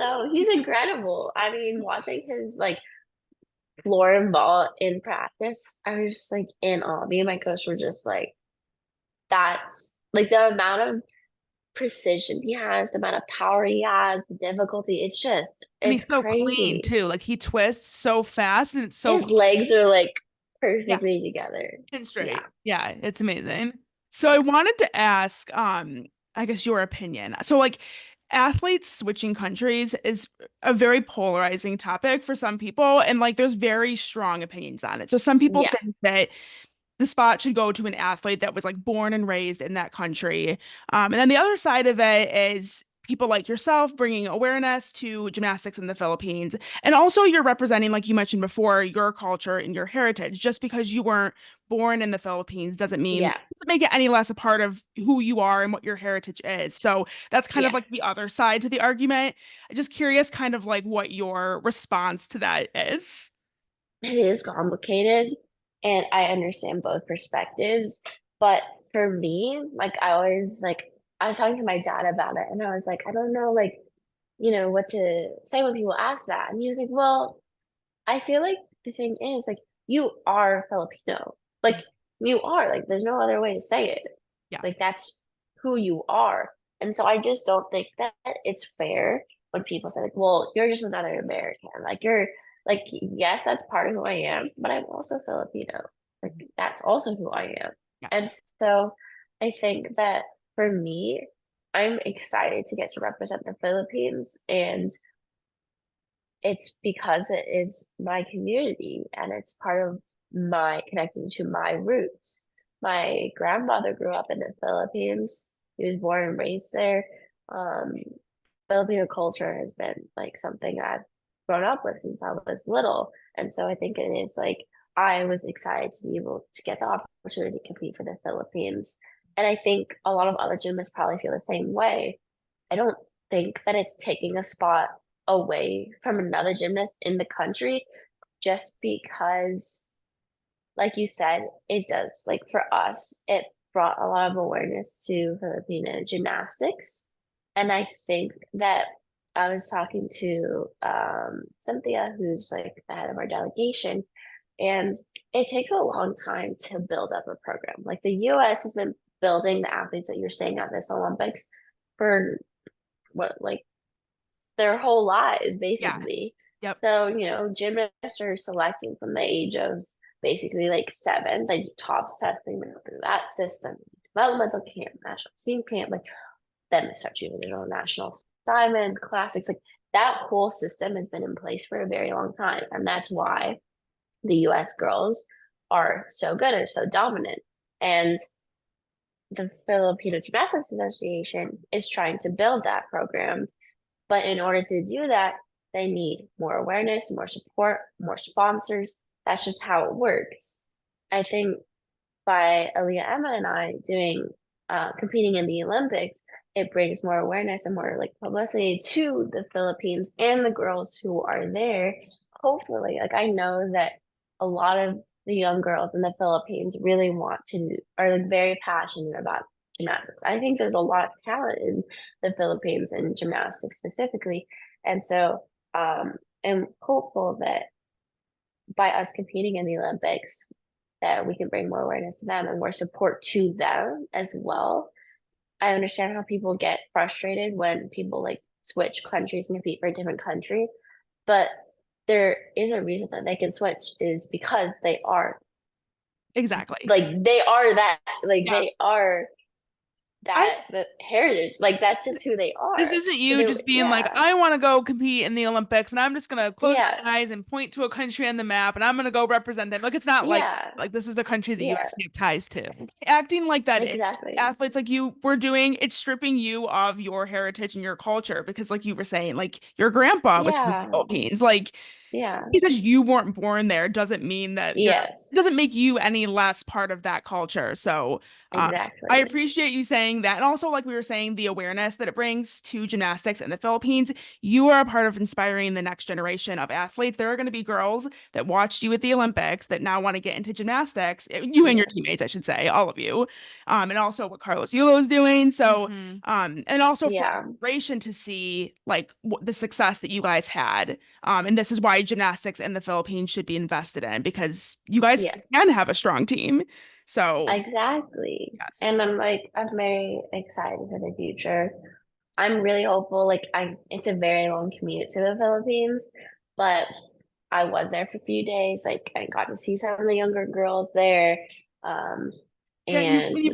So he's incredible. I mean, watching his like floor and ball in practice, I was just like in awe. Me and my coach were just like, that's like the amount of precision he has, the amount of power he has, the difficulty. And It's he's so clean crazy. too. Like he twists so fast and it's so His clean. legs are like Yeah, perfectly together. and Yeah. straight. Yeah, it's amazing. So I wanted to ask, I guess your opinion. So like athletes switching countries is a very polarizing topic for some people, and like there's very strong opinions on it. So some people Yeah. think that the spot should go to an athlete that was like born and raised in that country. And then the other side of it is people like yourself bringing awareness to gymnastics in the Philippines. And also, you're representing, like you mentioned before, your culture and your heritage. Just because you weren't born in the Philippines Yeah. doesn't make it any less a part of who you are and what your heritage is. So that's kind of Yeah. like the other side to the argument. I'm just curious, kind of like what your response to that is. It is complicated and I understand both perspectives. But for me, like I always like I was talking to my dad about it and I was like, I don't know like, what to say when people ask that. And he was like, well, I feel like the thing is like you are Filipino. Like you are, like there's no other way to say it. Yeah. Like that's who you are. And so I just don't think that it's fair when people say like, well, you're just another American. Like you're like, yes, that's part of who I am, but I'm also Filipino. Like that's also who I am. Yeah. And so I think that for me, I'm excited to get to represent the Philippines, and it's because it is my community and it's part of my connecting to my roots. My grandmother grew up in the Philippines. He was born and raised there. Um, Filipino culture has been like something I've grown up with since I was little. And so I think it is like I was excited to be able to get the opportunity to compete for the Philippines. And I think a lot of other gymnasts probably feel the same way. I don't think that it's taking a spot away from another gymnast in the country just because, like you said, it does. Like for us, it brought a lot of awareness to Filipino gymnastics. And I think that I was talking to Cynthia, who's like the head of our delegation, and it takes a long time to build up a program. Like the US has been building the athletes that you're saying at this Olympics for what, like their whole lives, Yeah. basically. Yep. So, gymnasts are selecting from the age of basically like 7. They do TOPS testing, they go through that system, developmental camp, national team camp, like then they start choosing their own national assignments, classics. Like that whole system has been in place for a very long time. And that's why the US girls are so good and so dominant. And the Filipino Gymnastics Association is trying to build that program. But in order to do that, they need more awareness, more support, more sponsors. That's just how it works. I think by Aleah, Emma, and I doing competing in the Olympics, it brings more awareness and more like publicity to the Philippines and the girls who are there. Hopefully, like I know that a lot of the young girls in the Philippines really are like very passionate about gymnastics. I think there's a lot of talent in the Philippines and gymnastics specifically. And so I'm hopeful that by us competing in the Olympics, that we can bring more awareness to them and more support to them as well. I understand how people get frustrated when people like switch countries and compete for a different country, but there is a reason that they can switch is because they are Exactly. like they are that like Yeah. they are the heritage, like that's just who they are. This isn't So you just being like, I want to go compete in the Olympics and I'm just gonna close yeah, my eyes and point to a country on the map and I'm gonna go represent them. Like it's not yeah, like this is a country that you yeah, actually have ties to. Acting like that is exactly. athletes like you were doing, it's stripping you of your heritage and your culture because like you were saying, like your grandpa was from the Yeah, Philippines. Like yeah, just because you weren't born there doesn't mean that it yes, doesn't make you any less part of that culture. So I exactly. appreciate you saying that. And also, like we were saying, the awareness that it brings to gymnastics in the Philippines. You are a part of inspiring the next generation of athletes. There are going to be girls that watched you at the Olympics that now want to get into gymnastics. You and Yeah, your teammates, I should say, all of you. And also what Carlos Yulo is doing. So, Mhm. and also for yeah, inspiration to see like the success that you guys had. And this is why gymnastics in the Philippines should be invested in because you guys yes. can have a strong team. So, Exactly. yes. And I'm very excited for the future. I'm really hopeful. Like it's a very long commute to the Philippines, but I was there for a few days. Like I got to see some of the younger girls there. Um, Yeah, and there's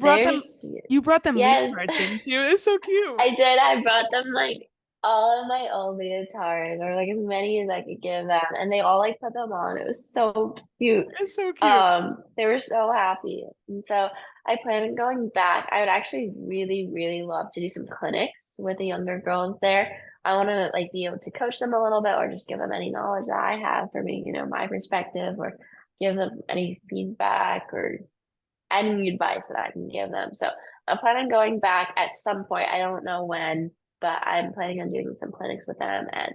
you brought them lead yes, cards, didn't you? It's so cute. I did. I brought them like all of my old leotards or like as many as I could give them, and they all like put them on. It was so cute. It's so cute. They were so happy. And so I plan on going back. I would actually really, really love to do some clinics with the younger girls there. I want to like be able to coach them a little bit or just give them any knowledge that I have for me, my perspective, or give them any feedback or any advice that I can give them. So I'm planning on going back at some point. I don't know when, but I'm planning on doing some clinics with them, and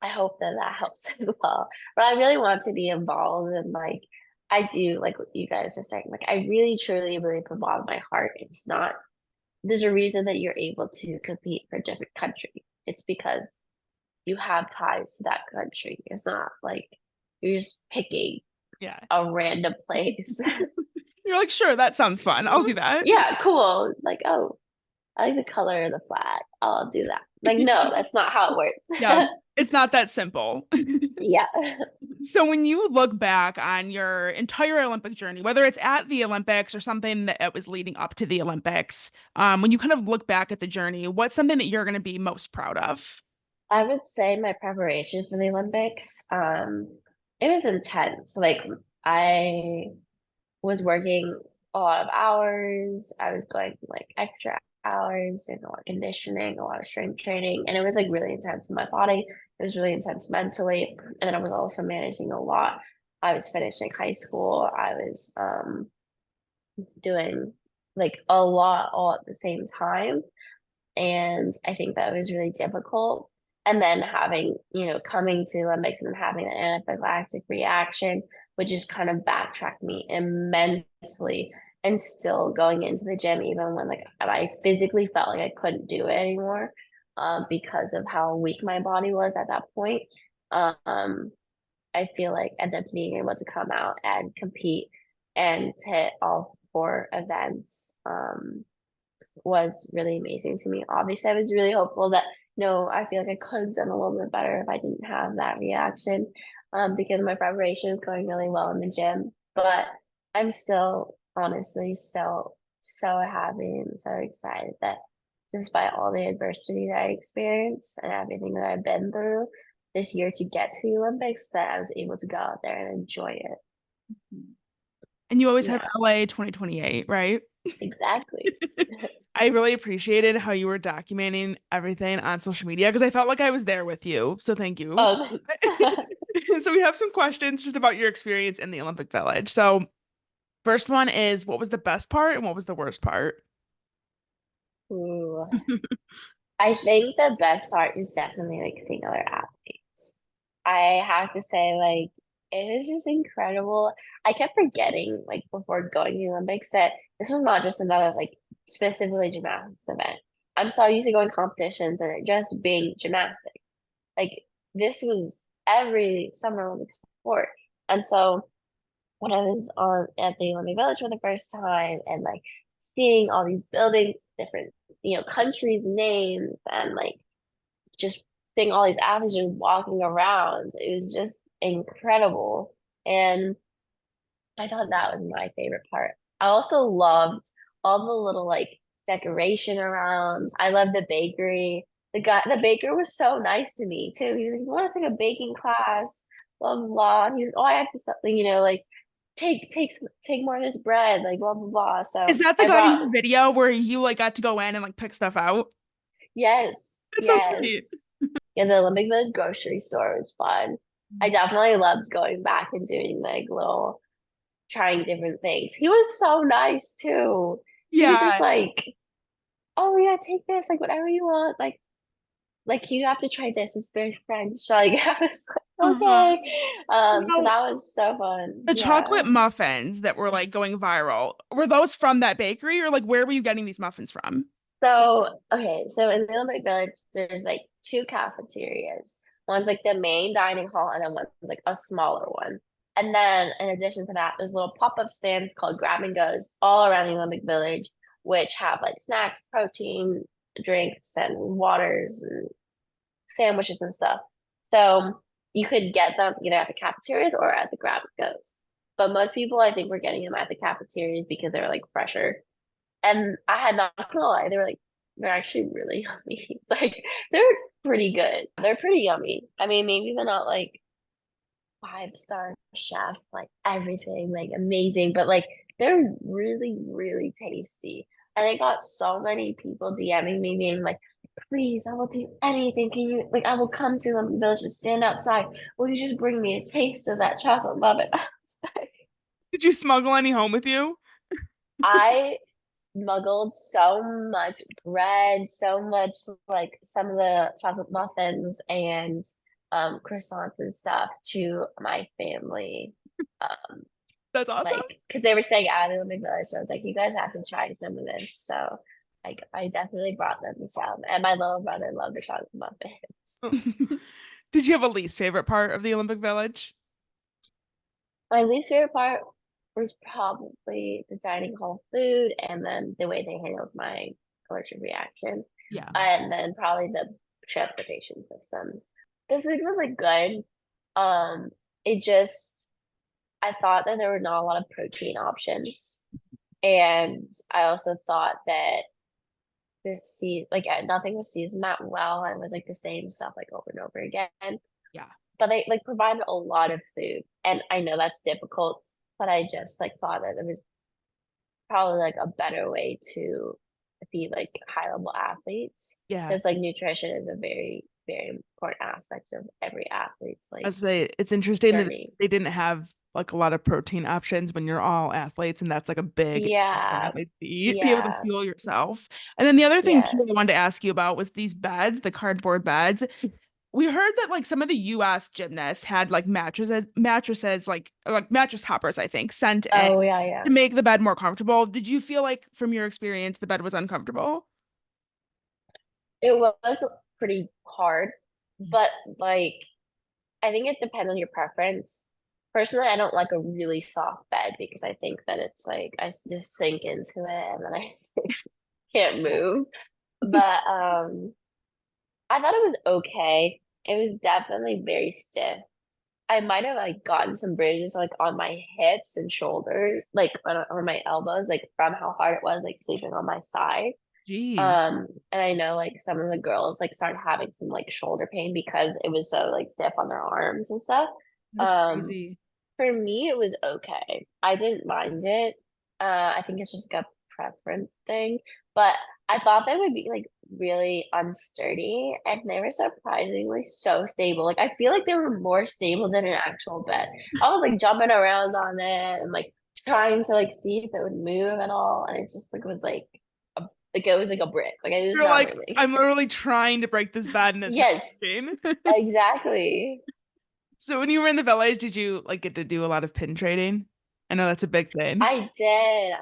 I hope that that helps as well. But I really want to be involved, and like I do, like what you guys are saying. Like I really, truly believe from the bottom of my heart, it's not. There's a reason that you're able to compete for a different country. It's because you have ties to that country. It's not like you're just picking Yeah. a random place. You're like, sure, that sounds fun. I'll do that. Yeah, cool. Like, oh, I like the color of the flag. I'll do that. Like, no, that's not how it Yeah, works. it's not that simple. Yeah. So when you look back on your entire Olympic journey, whether it's at the Olympics or something that it was leading up to the Olympics, when you kind of look back at the journey, what's something that you're going to be most proud of? I would say my preparation for the Olympics, it was intense. Like I was working a lot of hours. I was going like extra hours and a lot of conditioning, a lot of strength training, and it was like really intense in my body. It was really intense mentally, and then I was also managing a lot. I was finishing high school. I was doing like a lot all at the same time, and I think that was really difficult. And then having, coming to Olympics and having an anaphylactic reaction, which just kind of backtracked me immensely. And still going into the gym, even when like I physically felt like I couldn't do it anymore, because of how weak my body was at that point. I feel like ended up being able to come out and compete and hit all 4 events was really amazing to me. Obviously, I was really hopeful that I feel like I could have done a little bit better if I didn't have that reaction, because my preparation is going really well in the gym. But I'm still honestly so happy and so excited that despite all the adversity that I experienced and everything that I've been through this year to get to the Olympics, that I was able to go out there and enjoy it. And you always have Yeah, LA 2028, right? exactly. I really appreciated how you were documenting everything on social media because I felt like I was there with you. So thank you. Oh, thanks. So we have some questions just about your experience in the Olympic Village. So first one is what was the best part and what was the worst part? Ooh. I think the best part is definitely like seeing other athletes. I have to say, like, it was just incredible. I kept forgetting, like, before going to the Olympics, that this was not just another, like, specifically gymnastics event. I'm so used to going competitions and it just being gymnastics. Like, this was every Summer Olympic sport. And so when I was on at the Olympic Village for the first time and like seeing all these buildings, different, countries' names, and like just seeing all these athletes just walking around. It was just incredible. And I thought that was my favorite part. I also loved all the little like decoration around. I love the bakery. The baker was so nice to me too. He was like, "You want to take a baking class?" Blah blah blah. And he was, "Oh, I have to something, like take more of this bread, like blah blah blah." Is So that the I guy in brought your video where you like got to go in and like pick stuff out? yes, It's so sweet. yes. Yeah, the Olympic Village grocery store was fun. I definitely loved going back and doing like little trying different things. He was so nice too. He was just Yeah. like, "Oh yeah, take this, like whatever you want. Like you have to try this. It's very French." So, like I was like, Uh-huh. okay. So No, that was so fun. the Yeah. chocolate muffins that were like going viral, were those from that bakery or like where were you getting these muffins from? So okay, so in the Olympic Village, there's like 2 cafeterias. One's like the main dining hall, and then one's like a smaller one. And then in addition to that, there's little pop-up stands called grab and goes all around the Olympic Village, which have like snacks, protein, drinks, and waters and sandwiches and stuff. So you could get them either at the cafeterias or at the grab and goes. But most people, I think, were getting them at the cafeterias because they're like fresher. And I had not gonna lie, they're actually really yummy. Like they're pretty good. They're pretty yummy. I mean, maybe they're not like 5-star chef, like everything, like amazing, but like they're really, really tasty. And I got so many people DMing me being like, "Please, I will do anything. Can you like I will come to the village to stand outside. Will you just bring me a taste of that chocolate muffin?" Did you smuggle any home with you? I smuggled so much bread, so much like some of the chocolate muffins and croissants and stuff to my family. Um, That's awesome. like because they were staying out of the village. So I was like, you guys have to try some of this. So like I definitely brought them some. And my little brother loved the chocolate muffins. Did you have a least favorite part of the Olympic Village? My least favorite part was probably the dining hall food and then the way they handled my allergic reaction. Yeah. And then probably the transportation systems. The food was like good. It just I thought that there were not a lot of protein options. And I also thought that nothing was seasoned that well and it was like the same stuff like over and over again. Yeah. But they like provided a lot of food. And I know that's difficult, but I just like thought that it was probably like a better way to be like high level athletes. Yeah. Because like nutrition is a very, very important aspect of every athlete's like I'd say it's interesting that journey. they didn't have like a lot of protein options when you're all athletes, and that's like a big thing for Yeah, athletes to eat, be able to yeah, fuel yourself. And then the other thing too I wanted yes. to ask you about was these beds, the cardboard beds. We heard that like some of the US gymnasts had like mattresses like mattress toppers, I think, sent in Oh yeah, yeah. to make the bed more comfortable. Did you feel like from your experience the bed was uncomfortable? It was pretty hard, but like I think it depends on your preference. Personally, I don't like a really soft bed because I think that it's like just sink into it and then I can't move. But I thought it was okay. It was definitely very stiff. I might have like gotten some bruises like on my hips and shoulders, like on my elbows, like from how hard it was like sleeping on my side. Jeez, And I know like some of the girls like started having some like shoulder pain because it was so like stiff on their arms and stuff. that's Um, crazy. for me, it was okay. I didn't mind it. I think it's just like a preference thing, but I thought they would be like really unsturdy, and they were surprisingly so stable. Like I feel like they were more stable than an actual bed. I was like jumping around on it and like trying to like see if it would move at all, and it just like was like it was like a brick. Like it was You're not like, moving. I'm literally trying to break this bed and it's not Yes, working. exactly. So when you were in the village, did you like get to do a lot of pin trading? I know that's a big thing. I did. I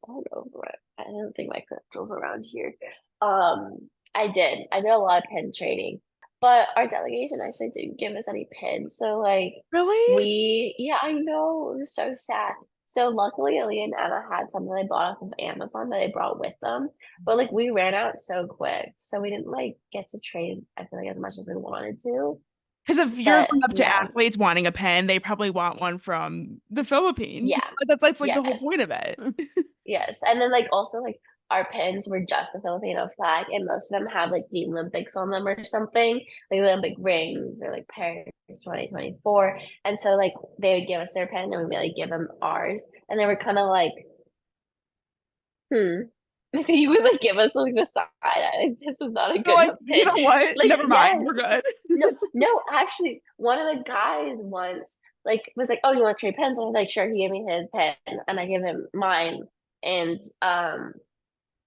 don't know what. I don't think my credentials around here. I did. I did a lot of pin trading, but our delegation actually didn't give us any pins. So like Really? yeah, I know. It was so sad. So luckily, Aleah and Emma had something they bought off of Amazon that they brought with them. But like we ran out so quick, so we didn't like get to trade. I feel like as much as we wanted to. Because if you're But going up to yeah, athletes wanting a pen, they probably want one from the Philippines. yeah, That's like the whole point of yes. it. Yes, and then like also like our pins were just the Filipino flag, and most of them had like the Olympics on them or something, like Olympic rings or like Paris 2024. And so like they would give us their pen and we'd like give them ours, and they were kind of like, hmm. You would like give us like the side eye, like this is not a You're good like, enough you pin. know what? Like Never mind. yes, We're good. no, actually, one of the guys once like was like, "Oh, you want to trade pens?" I was like, "Sure." He gave me his pen, and I gave him mine, and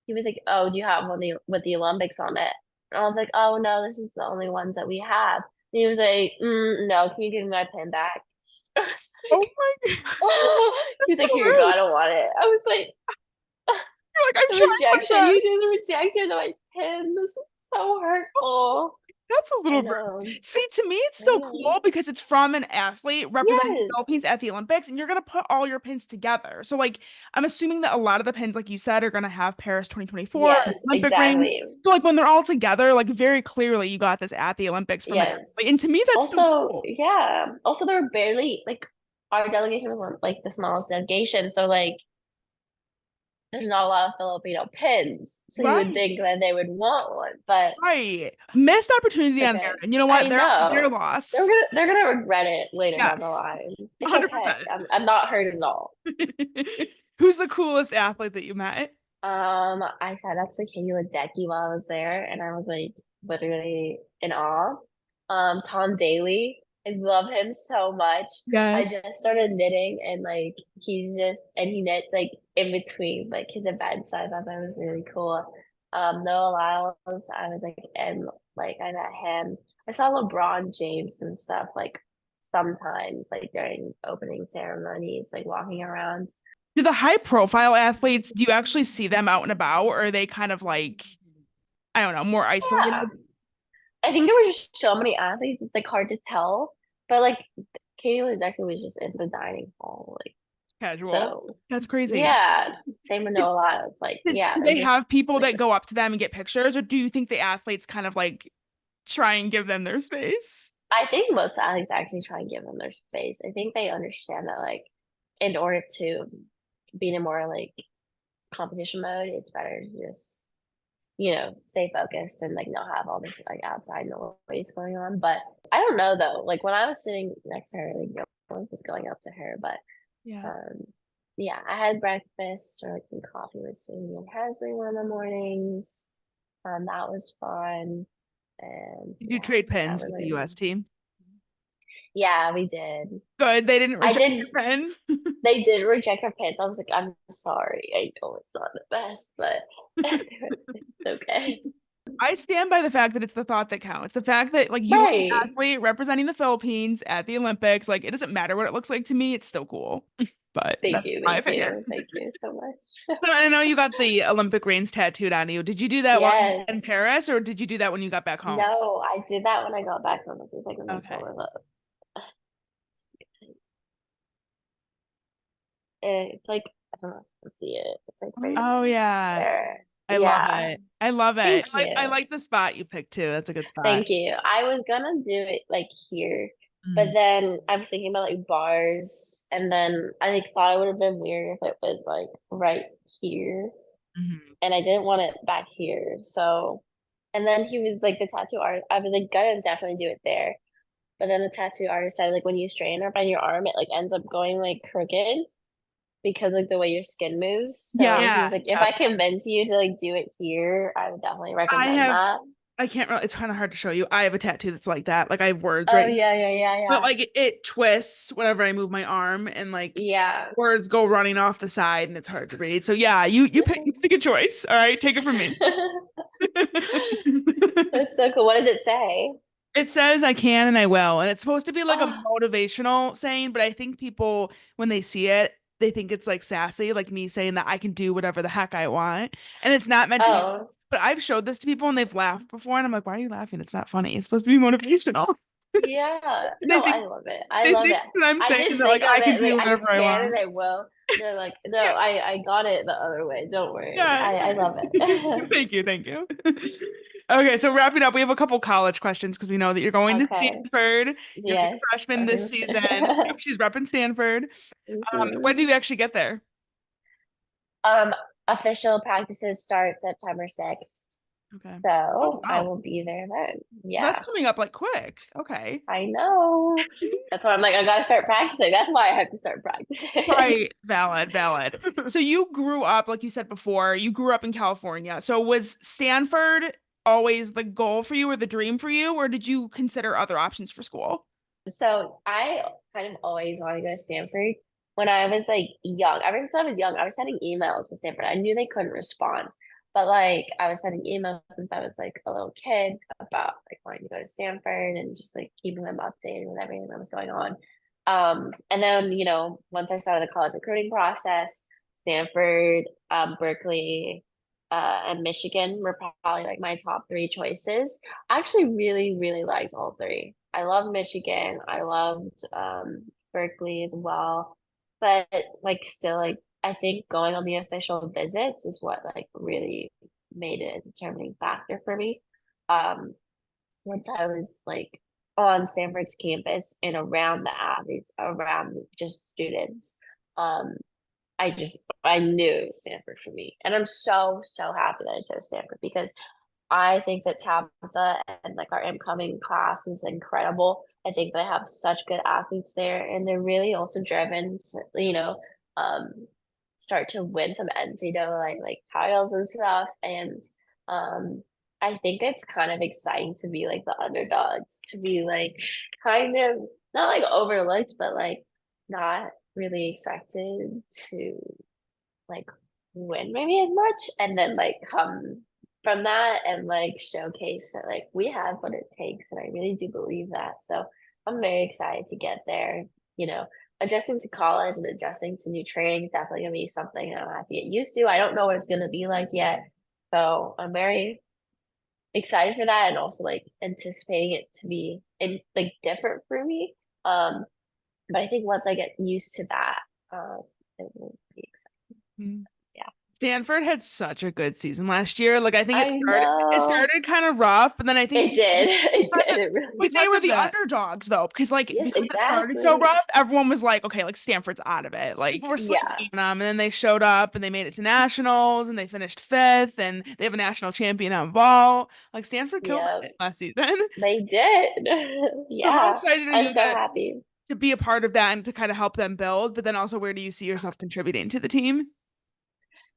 he was like, "Oh, do you have one with the Olympics on it?" And I was like, "Oh no, this is the only ones that we have." And he was like, "No, can you give me my pen back?" I was Oh like, my God. oh. He was That's so like, "Here you go, rude. I don't want it." I was like, You're like, I'm the trying rejection. my You best. just rejected my pen. This is so hurtful. That's a I little rude. know. See, to me, it's I so know. cool because it's from an athlete representing the Yes. Philippines at the Olympics, and you're gonna put all your pins together. So, like, I'm assuming that a lot of the pins, like you said, are gonna have Paris 2024 Yes, Olympic rings. exactly. So, like, when they're all together, like, very clearly you got this at the Olympics from an Yes. athlete. And to me, that's so Also, cool. yeah. Also, there were barely like our delegation was one, like the smallest delegation. So like there's not a lot of Filipino pins. So you would Right. think that they would want one, but Right. Missed opportunity it's on there. okay. And you know what? I Their know. loss. They're gonna regret it later down the Yes. line. It's okay. 100%. I'm not hurt at all. Who's the coolest athlete that you met? I said that's to Katie Ledecky while I was there, and I was like literally in awe. Tom Daly, I love him so much. I Yes. just started knitting, and like he knit like in between like his events. So I thought that was really cool. Noah Lyles, I was like, and like I met him. I saw LeBron James and stuff like sometimes like during opening ceremonies, like walking around. Do the high profile athletes, do you actually see them out and about, or are they kind of like, I don't know, more Yeah. isolated? I think there were just so many athletes, it's like hard to tell. But like Katie Ledecky was just in the dining hall, like Casual. so That's crazy. yeah. Same with Do, Noah Lyles. Like, yeah, do they're they just have people like that go up to them and get pictures, or do you think the athletes kind of like try and give them their space? I think most athletes actually try and give them their space. I think they understand that like in order to be in a more like competition mode, it's better to just, stay focused and like not have all this like outside noise going on. But I don't know though. Like when I was sitting next to her, like no one was going up to her, but Yeah. um yeah, I had breakfast or like some coffee with Cindy and Hesley one of the mornings. That was fun. And Did you yeah, trade that pins was with the like, US team? yeah, we did. Good. They didn't I reject did. your pin. They did reject our pins. I was like, I'm sorry. I know it's not the best, but it's okay. I stand by the fact that it's the thought that counts. The fact that like you are an Right. athlete representing the Philippines at the Olympics, like it doesn't matter what it looks like to me, it's still cool. But Thank that's you. my Thank opinion. you. Thank you so much. So I know you got the Olympic reigns tattooed on you. Did you do that while in Yes. Paris or did you do that when you got back home? No, I did that when I got back home. I think I can Okay. pull it up. It's like, I don't know. Let's see it. It's like right Oh yeah. there. I love Yeah. it. I love it. Thank I you. like the spot you picked too. That's a good spot. Thank you. I was gonna do it like here, but Mm, then I was thinking about like bars, and then I like thought it would have been weird if it was like right here, mhm. and I didn't want it back here. So, and then he was like the tattoo artist. I was like gonna definitely do it there, but then the tattoo artist said like when you straighten up on your arm, it like ends up going like crooked because like the way your skin moves. So he Yeah. was like, if Yeah. I convince you to like do it here, I would definitely I recommend have that. I can't really, it's kind of hard to show you. I have a tattoo that's like that. Like I have words Oh right, yeah, yeah, yeah, but yeah. like it twists whenever I move my arm and like Yeah. words go running off the side and it's hard to read. So yeah, you pick a choice. All right, take it from me. That's so cool. What does it say? It says I can and I will. And it's supposed to be like a Oh, motivational saying, but I think people when they see it, they think it's like sassy, like me saying that I can do whatever the heck I want. And it's not meant to be, oh, but I've showed this to people and they've laughed before and I'm like, why are you laughing? It's not funny. It's supposed to be motivational. yeah. They No, think I love it. I they love think it. that I'm I saying did that like think I of can it like do I whatever I can and want. I will. They're like, no, Yeah, I got it the other way. Don't worry. yeah. I love it. Thank you, thank you. Okay, so wrapping up, we have a couple college questions because we know that you're going to Okay. Stanford. You're a Yes. freshman this season. Yep, she's repping Stanford. When do Mhm. you actually get there? Um, Official practices start September 6th. Okay. Oh, So I wow. will be there then. That's Yeah. coming up like quick. Okay. I know. That's why I'm like, I gotta start practicing. That's why I have to start practicing. Right. Valid, valid. So you grew up, like you said before, you grew up in California. So was Stanford always the goal for you or the dream for you, or did you consider other options for school? So I kind of always wanted to go to Stanford when I was like young. Ever since I was young, I was sending emails to Stanford. I knew they couldn't respond, but like I was sending emails since I was like a little kid about like wanting to go to Stanford and just like keeping them updated with everything that was going on. And then, once I started the college recruiting process, Stanford, Berkeley, and Michigan were probably like my top three choices. I actually really, really liked all three. I love Michigan. I loved Berkeley as well. But like still like I think going on the official visits is what like really made it a determining factor for me. Um Once I was like on Stanford's campus and around the athletes, around just students, um, I knew Stanford for me. And I'm so, so happy that I chose Stanford because I think that Tabitha and like our incoming class is incredible. I think they have such good athletes there, and they're really also driven to, um, start to win some NCAA like titles and stuff. And um, I think it's kind of exciting to be like the underdogs, to be like kind of not like overlooked, but like not really expected to like win maybe as much and then like come from that and like showcase that like we have what it takes and I really do believe that. So I'm very excited to get there. You know, adjusting to college and adjusting to new training is definitely gonna be something I'm gonna have to get used to. I don't know what it's gonna be like yet. So I'm very excited for that and also like anticipating it to be like different for me. Um, but I think once I get used to that, it will be exciting. Mm. Yeah. Stanford had such a good season last year. Like I think I it know. started kind of rough, but then I think It did. It because did. of It really but they Because were of the that. underdogs though, because Yes, because it started so exactly. rough, everyone was like, okay, like Stanford's out of it. Like people were Yeah. sleeping on them, and then they showed up and they made it to nationals and they finished fifth, and they have a national champion on ball. Like Stanford killed Yeah. it last season. They did. So how Yeah. excited are I'm you so to happy. to be a part of that and to kind of help them build, but then also where do you see yourself contributing to the team?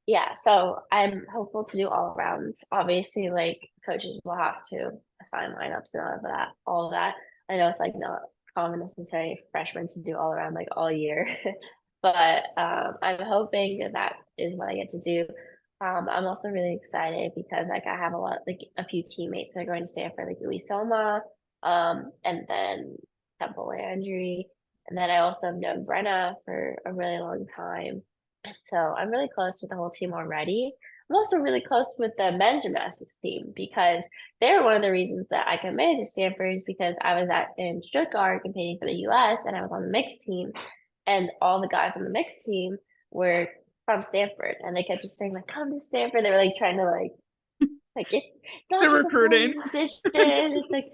Yeah, so I'm hopeful to do all rounds. Obviously, like coaches will have to assign lineups and all of that. I know it's like not common necessarily for freshmen to do all around like all year, but I'm hoping that that is what I get to do. I'm also really excited because like I have like a few teammates that are going to Stanford, like Uisoma, and then Temple Landry, and then I also have known Brenna for a really long time. So I'm really close with the whole team already. I'm also really close with the men's gymnastics team because they're one of the reasons that I committed to Stanford is because I was in Stuttgart competing for the US and I was on the mixed team, and all the guys on the mixed team were from Stanford, and they kept just saying like, "Come to Stanford." They were like trying to like it's not The just a recruiting. full decision; it's like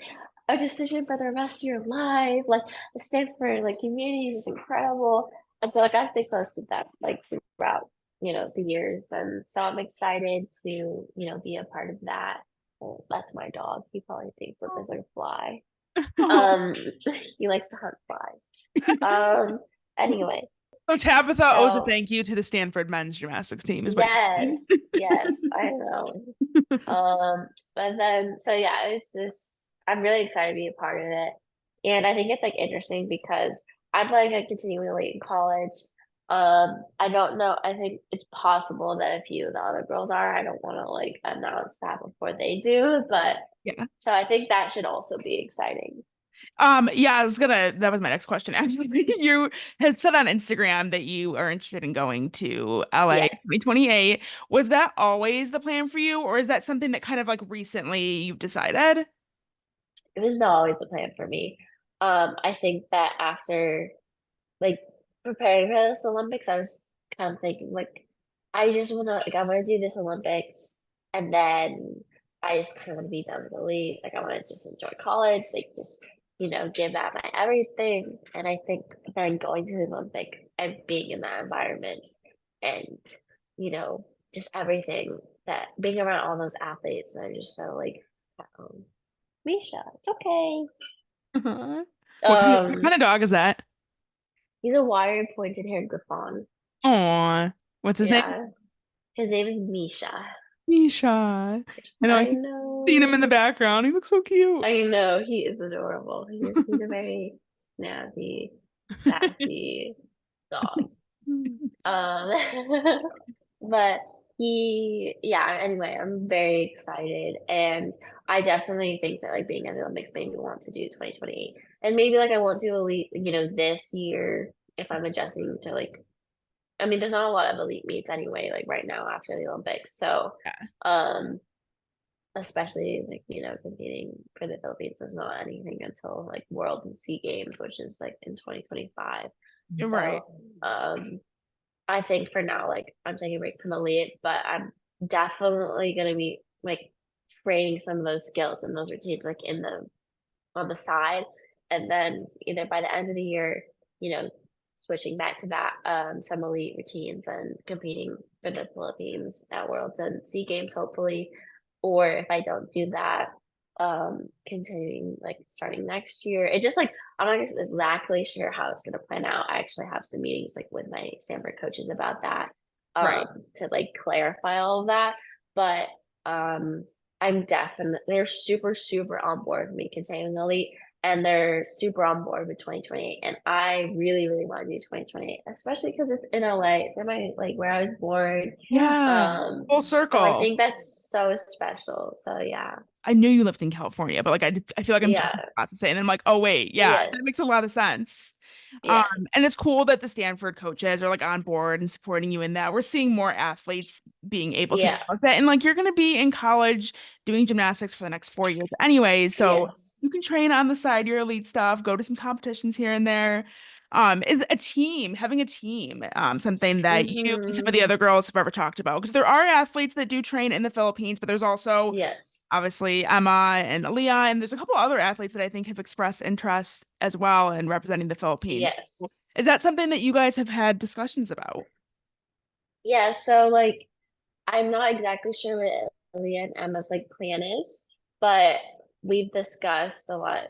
a decision for the rest of your life. Like the Stanford like community is just incredible. I feel like I stay close with them like throughout, the years. And so I'm excited to, be a part of that. Oh, that's my dog. He probably thinks that there's like a fly. Oh. Um, he likes to hunt flies. Anyway, So Tabitha owes a so thank you to the Stanford men's gymnastics team, is what yes, I know. But then so yeah, it's just I'm really excited to be a part of it. And I think it's like interesting because I'm planning on continuing late in college. I don't know. I think it's possible that a few of the other girls are. I don't want to like announce that before they do, but Yeah. so I think that should also be exciting. Yeah, that was my next question. Actually, you had said on Instagram that you are interested in going to LA Yes, 2028. Was that always the plan for you, or is that something that kind of like recently you've decided? it was not always the plan for me. I think that after like preparing for this Olympics, I was kind of thinking like I want to do this Olympics and then I just kind of want to be done with the league. Like I want to just enjoy college, like just give that my everything. And I think then going to the Olympic and being in that environment and you know just everything that being around all those athletes and I'm just so like um, Misha, it's okay. Uh-huh. What Um, kind of dog is that? he's a wire pointed haired Griffon. Aw, what's his name? Yeah. His name is Misha. Misha. I know, I I keep seeing him know. in the background. He looks so cute. I know. He is adorable. He's a very snappy, sassy dog. Um, but anyway, I'm very excited. And I definitely think that like being in the Olympics made me want to do 2028. And maybe like I won't do elite, this year if I'm adjusting to like I mean, there's not a lot of elite meets anyway, like right now after the Olympics. So, Yeah. um, especially like, competing for the Philippines, there's not anything until like World and Sea Games, which is like in 2025. Right. So, I think for now, like I'm taking a break from elite, but I'm definitely gonna be like training some of those skills and those routines like on the side. And then either by the end of the year, you know, switching back to that, some elite routines and competing for the Philippines at Worlds and Sea Games, hopefully. Or if I don't do that, continuing like starting next year. It just like I'm not exactly sure how it's gonna plan out. I actually have some meetings like with my Stanford coaches about that, Right. to like clarify all of that. But I'm definitely they're super, super on board with me continuing elite and they're super on board with 2028. And I really, really want to do 2028, especially because it's in LA. They're my like where I was born. Yeah. Um, Full so I circle. think that's so special. So yeah. I knew you lived in California, but like I feel like I'm just Yeah. about to say, and I'm like, oh wait, yeah, that makes a Yes. lot of sense. And Yes. it's cool that the Stanford coaches are like on board and supporting you in that. We're seeing more athletes being able to Yeah. develop that, and like you're gonna be in college doing gymnastics for the next 4 years anyway, so Yes. you can train on the side your elite stuff, go to some competitions here and there. Is a team having a team something that you and some of Mm-hmm. the other girls have ever talked about? Because there are athletes that do train in the Philippines, but there's also Yes. obviously Emma and Aleah, and there's a couple other athletes that I think have expressed interest as well in representing the Philippines. Is Yes. that something that you guys have had discussions about? Yeah. So like I'm not exactly sure what Aleah and Emma's like plan is, but we've discussed a lot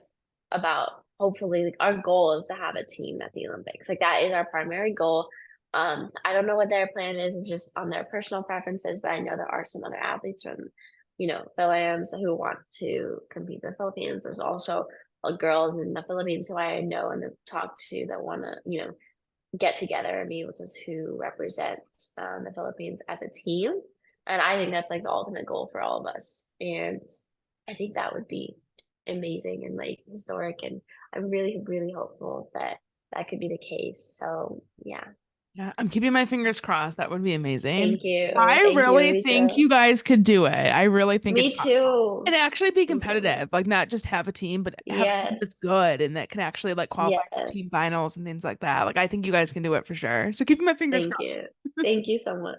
about hopefully, like, our goal is to have a team at the Olympics. Like, that is our primary goal. I don't know what their plan is, it's just on their personal preferences, but I know there are some other athletes from, Philams who want to compete in the Philippines. There's also girls in the Philippines who I know and have talked to that want to, get together and be able to represent the Philippines as a team. And I think that's like the ultimate goal for all of us. And I think that would be amazing and like historic. And I'm really, really hopeful that that could be the case. So yeah, Yeah, I'm keeping my fingers crossed. That would be amazing. thank you. I Thank you. really Me think too. you guys could do it. I really think it's Me possible. too. And actually be Me too. competitive, like not just have a team, but have a team that's Yes. good and that can actually like qualify for team Yes. finals and things like that. Like I think you guys can do it for sure. So keeping my fingers Thank you. crossed. Thank you so much.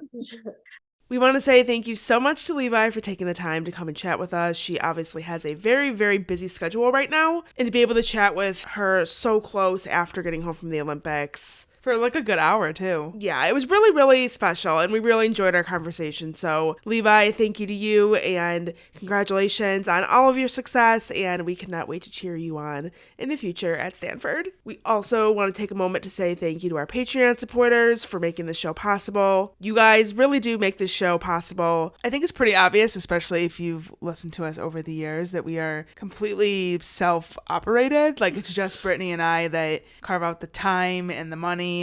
We want to say thank you so much to Levi for taking the time to come and chat with us. She obviously has a very, very busy schedule right now. And to be able to chat with her so close after getting home from the Olympics for like a good hour too. Yeah, it was really, really special and we really enjoyed our conversation. So Levi, thank you to you and congratulations on all of your success, and we cannot wait to cheer you on in the future at Stanford. We also want to take a moment to say thank you to our Patreon supporters for making this show possible. You guys really do make this show possible. I think it's pretty obvious, especially if you've listened to us over the years, that we are completely self-operated. Like it's just Brittany and I that carve out the time and the money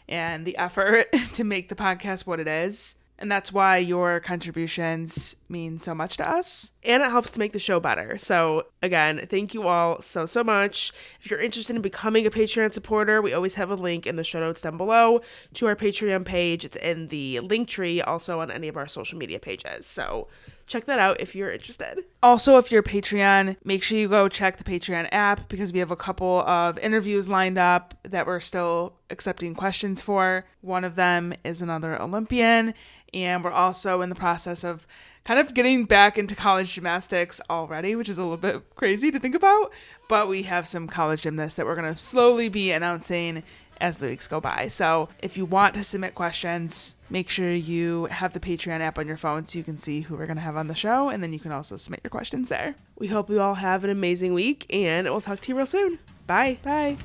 and the effort to make the podcast what it is. And that's why your contributions mean so much to us. And it helps to make the show better. So again, thank you all so, so much. If you're interested in becoming a Patreon supporter, we always have a link in the show notes down below to our Patreon page. It's in the link tree, also on any of our social media pages. So check that out if you're interested. Also, if you're a Patreon, make sure you go check the Patreon app because we have a couple of interviews lined up that we're still accepting questions for. One of them is another Olympian, and we're also in the process of kind of getting back into college gymnastics already, which is a little bit crazy to think about, but we have some college gymnasts that we're going to slowly be announcing as the weeks go by. So if you want to submit questions, make sure you have the Patreon app on your phone so you can see who we're going to have on the show, and then you can also submit your questions there. We hope you all have an amazing week, and we'll talk to you real soon. Bye. Bye.